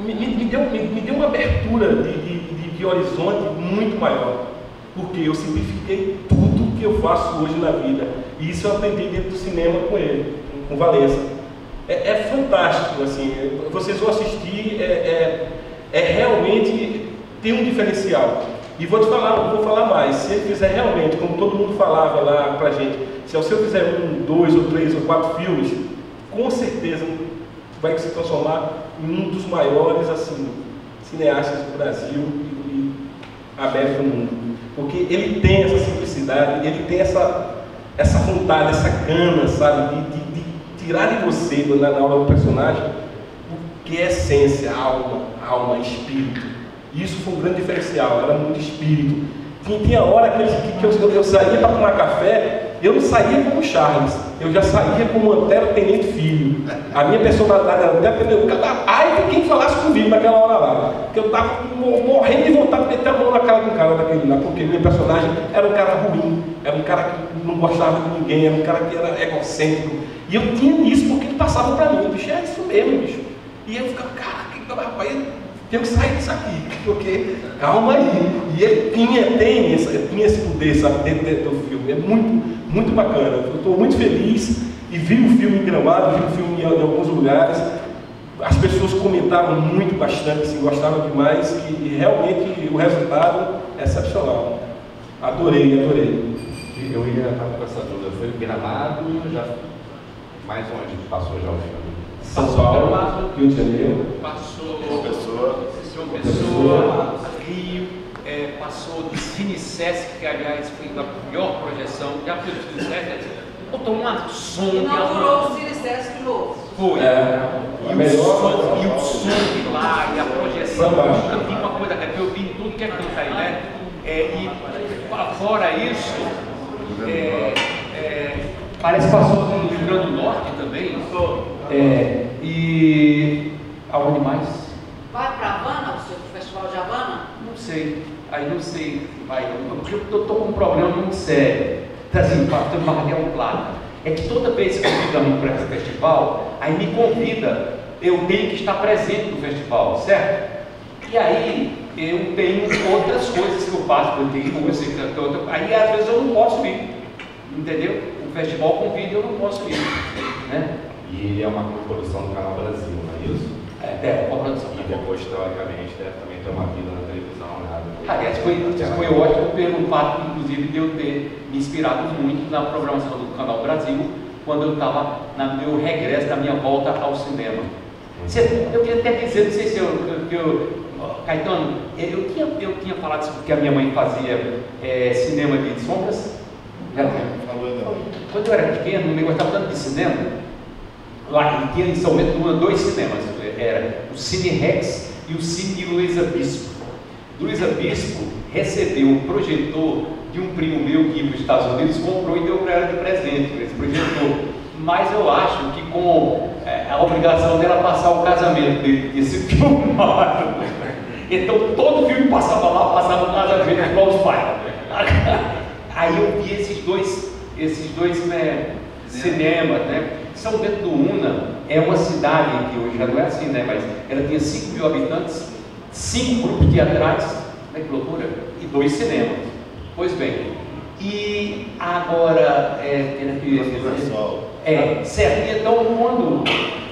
Me deu uma abertura de horizonte muito maior, porque eu simplifiquei tudo que eu faço hoje na vida, e isso eu aprendi dentro do cinema com ele, com Valença. É fantástico, assim, vocês vão assistir, realmente tem um diferencial. E vou falar mais, se ele fizer realmente, como todo mundo falava lá pra gente, se o seu fizer 1, 2 ou 3 ou 4 filmes, com certeza vai se transformar em um dos maiores assim, cineastas do Brasil e aberto no mundo. Porque ele tem essa simplicidade, ele tem essa vontade, essa gana, sabe, de tirar de você, na aula do personagem, o que é essência, alma, espírito. E isso foi um grande diferencial, era muito espírito. Tinha hora que eu saía para tomar café, eu não saía como Charles, eu já saía como Antero Tenente Filho. A minha personalidade era até ai, quem falasse comigo naquela hora lá. Porque eu estava morrendo de vontade de meter a mão na cara de um cara daquele lá, porque meu personagem era um cara ruim, era um cara que não gostava de ninguém, era um cara que era egocêntrico. E eu tinha isso porque ele passava para mim, bicho, é isso mesmo, bicho. E eu ficava, cara, rapaz, tenho que sair disso aqui, porque calma aí. E ele tinha esse poder, sabe, dentro do filme. É muito, muito bacana. Eu estou muito feliz e vi o filme em Gramado, vi o filme em alguns lugares. As pessoas comentaram muito, bastante, assim, gostaram demais e realmente o resultado é excepcional. Adorei. Eu ia estar com essa dúvida. Foi em Gramado, mais onde passou já o filme? São Paulo, Rio de Janeiro, passou Pessoa, Rio, passou de Cine Sesc, que aliás foi a melhor projeção, já fez o Cine Sesc, botou uma som de inaugurou o Cine Sesc novo. Foi. E o som de lá, e a projeção, nunca vi uma coisa, eu vi tudo que é canto aí, né? E fora isso, parece que passou no Rio Grande do Norte também. E aonde mais? Vai para Havana, o Festival de Havana? Não sei, aí não sei, porque eu estou com um problema muito sério, assim, para ter uma real clara. É que toda vez que eu convido para esse festival, aí me convida, eu tenho que estar presente no festival, certo? E aí eu tenho outras coisas que eu faço, eu tenho música, aí às vezes eu não posso ir, entendeu? O festival convida e eu não posso ir, né? E é uma produção do Canal Brasil, não é isso? Uma produção. E depois, teoricamente, deve também ter uma vida na televisão, nada. Aliás, foi ótimo pelo fato, inclusive, de eu ter me inspirado muito na programação do Canal Brasil, quando eu estava no meu regresso, na minha volta ao cinema. Eu queria até dizer, não sei se Caetano, eu tinha falado sobre que a minha mãe fazia cinema de sombras. Quando eu era pequeno, eu gostava tanto de cinema. Lá tinha em São Bento 2 cinemas, era o Cine Rex e o Cine Luiza Bispo. Luiza Bispo recebeu um projetor de um primo meu que ia para os Estados Unidos, comprou e deu para ela de presente, esse projetor. Mas eu acho que com a obrigação dela passar o casamento desse filmado, então todo filme passava lá, passava o casamento igual os pais. Aí eu vi esses dois cinemas, né? São Bento do Una é uma cidade que hoje já não é assim, né? Mas ela tinha 5 mil habitantes, 5 grupos teatrais, né? Que loucura, e 2 cinemas. Pois bem, e agora certo. Então, quando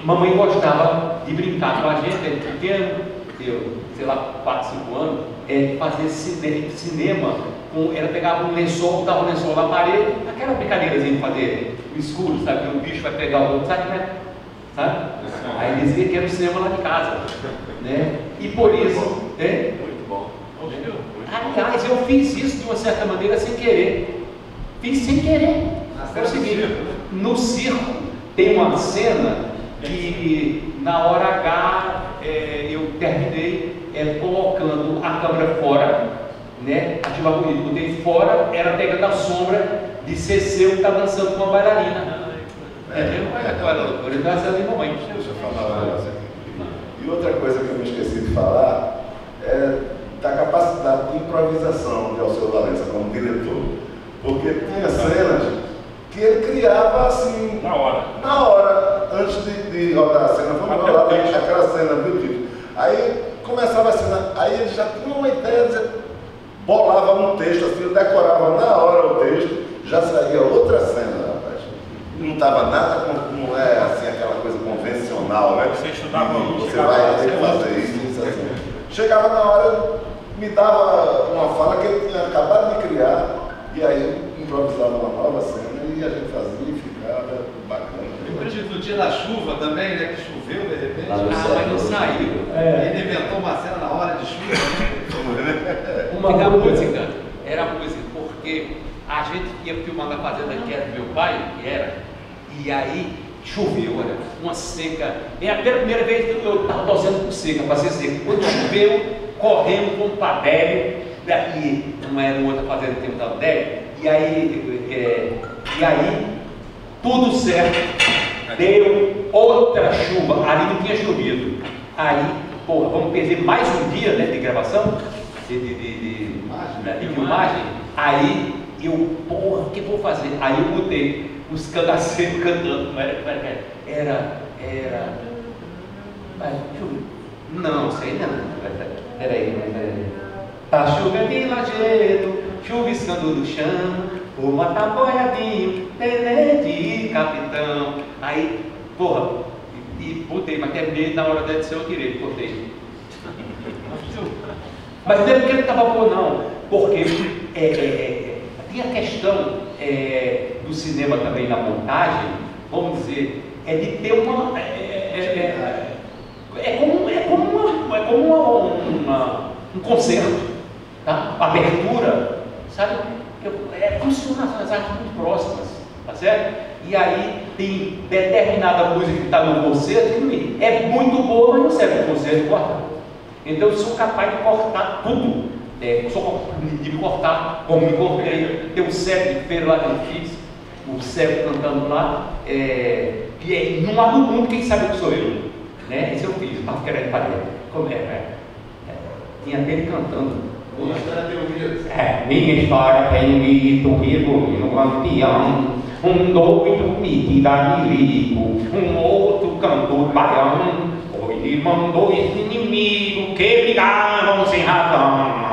mamãe gostava de brincar com a gente, pequeno, eu, sei lá, 4, 5 anos, fazer cinema, ela pegava um lençol, botava um lençol na parede, aquela brincadeirazinha de fazer o escuro, sabe? O bicho vai pegar o outro, sabe? Aí dizia que era o cinema lá de casa, né? E por isso, muito bom. Aliás, eu fiz isso de uma certa maneira sem querer. Fiz sem querer. É o seguinte, no circo tem uma cena que na hora H eu terminei colocando a câmera fora, né? Ativar bonito, botei fora, era pegando a sombra de Ceceu que está dançando com uma bailarina. Entendeu? Agora dançando de mamãe. Deixa eu falar um negócio aqui. E outra coisa que eu me esqueci de falar é da capacidade de improvisação de Alceu Valença como diretor. Porque tinha cenas que ele criava assim, na hora, antes de rodar a cena. Vamos rolar aquela cena, viu, Tito? Aí começava a cena, aí ele já tinha uma ideia, bolava um texto, assim, ele decorava na hora o texto, já saía outra cena, rapaz. Não estava nada, não é assim aquela coisa convencional, né? Você estudava, você vai ter que fazer isso assim. Chegava na hora, me dava uma fala que ele tinha acabado de criar, e aí improvisava uma nova cena e a gente fazia e ficava bacana. Depois do dia da chuva também, né? Que choveu de repente. Mas não saiu. Ele inventou uma cena na hora de chuva. Uma música, era música, porque a gente ia filmar na fazenda que era do meu pai, e aí choveu, olha, uma seca. É a primeira vez que eu estava torcendo por seca, para ser seca. Quando choveu, corremos com o Padélio, daqui não era outra fazenda que estava Padélio, e aí tudo certo. Deu outra chuva, ali não tinha chovido. Aí, porra, vamos perder mais um dia, né, de gravação, de filmagem. Aí eu, porra, o que vou fazer? Aí eu botei os cangaceiros cantando, era, não sei não, peraí, tá chovendo em Lajedo, chuviscando no chão, uma tapoiadinho, tenente capitão. Aí, porra, e botei, mas terminei na hora da edição, eu tirei, botei. Mas não é porque ele estava bom, não, porque tem a questão do cinema também na montagem, vamos dizer, de ter uma. É como um concerto, tá? Abertura, sabe? Funciona as artes muito próximas, tá certo? E aí tem determinada música que está no concerto que é muito boa, mas não serve no concerto, corta. Então eu sou capaz de cortar tudo. Sou de me cortar, como me cortei. Tem um cego de feira lá que eu fiz, o cego cantando lá, que é num lado do mundo, quem sabe que sou eu. Né? Esse eu fiz, mas querendo fazer. Como tinha até ele cantando. Minha história tem um mito. Minha história tem um mito, no lampião, um doido metido milico, um outro cantor baiano, ele mandou esse inimigo que brigavam sem razão.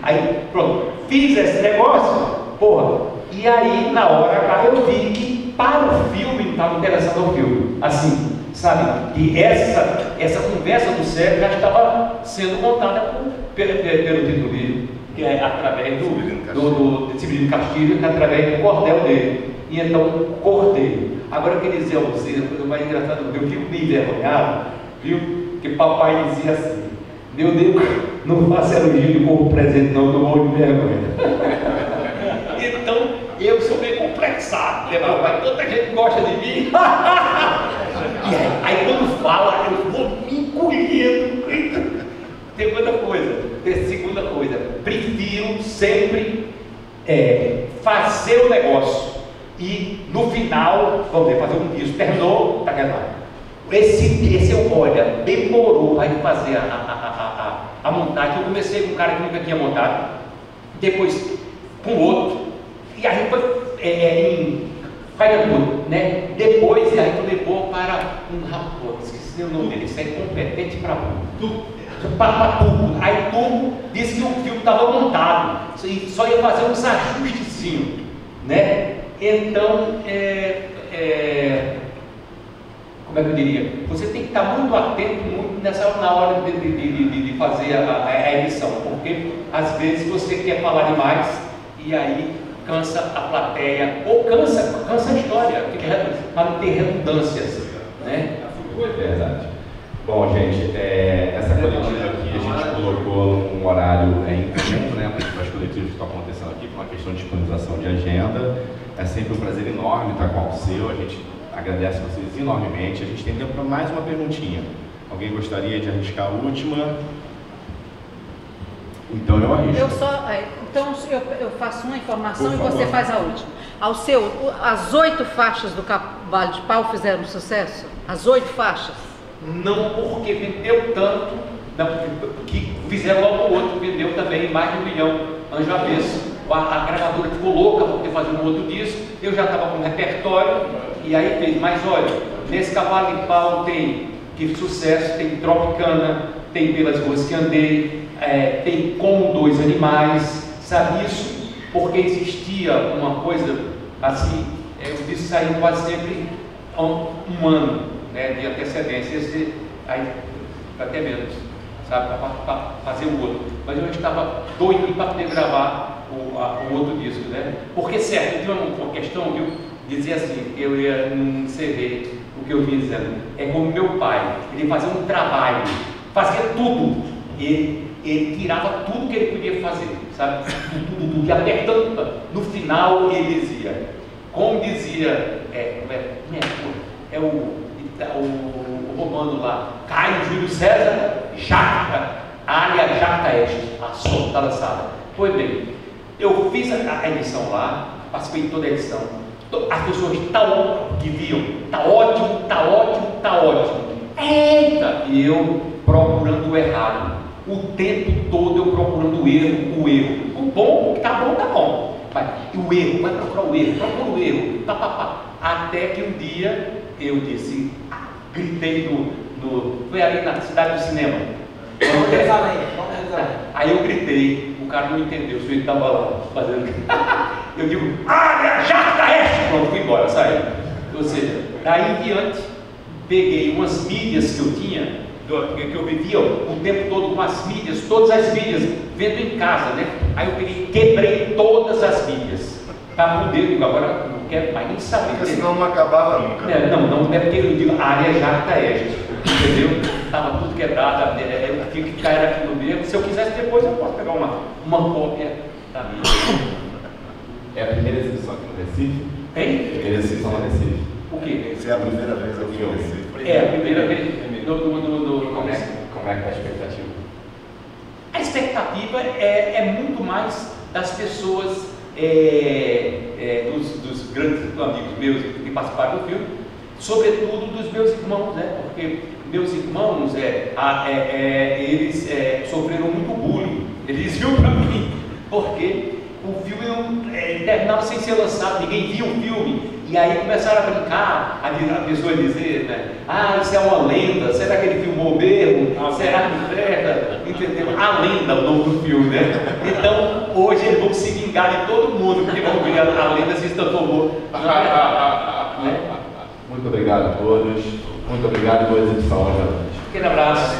Aí pronto, fiz esse negócio, porra, e aí na hora eu vi que para o filme não estava interessado no filme, assim. Sabe, e essa conversa do cego já estava sendo contada pelo Tito Livre, que é através do Severino Castilho, que é através do cordel dele. E então cortei. Agora eu queria dizer a vocês, a coisa mais engraçada, eu fico meio envergonhado, viu? Que papai dizia assim: meu Deus, não faça elogio de povo presente, não, eu morro de vergonha. Então, eu sou meio complexado, né, papai? Tanta gente gosta de mim. E aí quando fala, eu vou me encolhendo. Segunda coisa, prefiro sempre fazer o negócio e no final, vamos ver, fazer um disco, terminou, tá gravado. Esse olha, demorou para fazer a montagem. Eu comecei com um cara que nunca tinha montado, depois com outro, e aí foi né? Depois a gente levou para um rapaz, esqueci o nome dele, isso é incompetente para tudo. Aí tudo disse que o filme estava montado, só ia fazer uns ajustezinhos, né? Então, como é que eu diria? Você tem que estar muito atento na hora de fazer a edição, porque às vezes você quer falar demais e aí cansa a plateia, ou cansa a história, para não ter redundâncias, né? É verdade. Bom, gente, essa coletiva aqui a gente colocou num horário incomum, né, para as coletivas que estão acontecendo aqui, por uma questão de disponibilização de agenda. É sempre um prazer enorme estar com o Alceu, a gente agradece vocês enormemente. A gente tem tempo para mais uma perguntinha. Alguém gostaria de arriscar a última? Então eu arrisco. Então eu faço uma informação e você faz a última. Alceu, as 8 faixas do Cavalo de Pau fizeram sucesso? As 8 faixas? Não, porque vendeu tanto, que fizeram logo o outro, vendeu também mais de 1 milhão, Anjo Avesso. A gravadora ficou louca porque fazia um outro disco, eu já estava com repertório, e aí fez, mas olha, nesse Cavalo de Pau tem sucesso, tem Tropicana, tem Pelas Ruas que Andei, tem Como Dois Animais, sabe isso? Porque existia uma coisa assim, os discos saíam quase sempre um ano, né, de antecedência, aí até menos, sabe, para fazer o outro. Mas eu estava doido para poder gravar o outro disco, né? Porque certo, tinha uma questão, viu? Dizia assim, eu ia encerrar o que eu vinha dizendo. É como meu pai, ele fazia um trabalho, fazia tudo, ele tirava tudo que ele podia fazer, sabe? Tudo, e apertando. No final ele dizia, como dizia, o romano lá, Caio Júlio César, Jacta, área Jacta Este, a som está lançada. Pois bem, eu fiz a edição lá, participei de toda a edição, as pessoas que viam, tá ótimo, eita, e eu procurando o errado, o tempo todo eu procurando o erro, o bom, que tá bom, e o erro, vai procurar o erro, procura o erro, até que um dia eu disse, gritei foi ali na Cidade do Cinema, aí eu gritei, o cara não entendeu, o sujeito estava lá fazendo, eu digo, Jacta Este, pronto, fui embora, saí. Ou seja, daí em diante, peguei umas mídias que eu tinha, que eu vivia o tempo todo com as mídias, todas as mídias, vendo em casa, né? Aí eu peguei, quebrei todas as mídias, para poder, agora não quero mais nem saber. Porque senão não acabava nunca. Não, é porque eu digo, área Jacta Este, entendeu? Estava tudo quebrado, eu tinha que cair aqui no meio. Se eu quisesse depois, eu posso pegar uma cópia da minha. É a primeira exibição aqui no Recife? Hein? Primeira exibição no Recife. O quê? Essa é a primeira vez aqui no Recife. É a primeira vez. Como é que está a expectativa? A expectativa é muito mais das pessoas, dos grandes amigos meus que participaram do filme, sobretudo dos meus irmãos, né? Porque meus irmãos, eles sofreram muito bullying. Eles diziam para mim, porque o filme terminava sem ser lançado, ninguém via o filme. E aí começaram a brincar, a pessoa dizer, né? Isso é uma lenda, será que ele filmou mesmo? Será que presta? Entendeu? A lenda, o nome do filme, né? Então, hoje eles vão se vingar de todo mundo, porque vão ver a lenda se transformou. Muito obrigado a todos, muito obrigado pela exibição. Aquele abraço.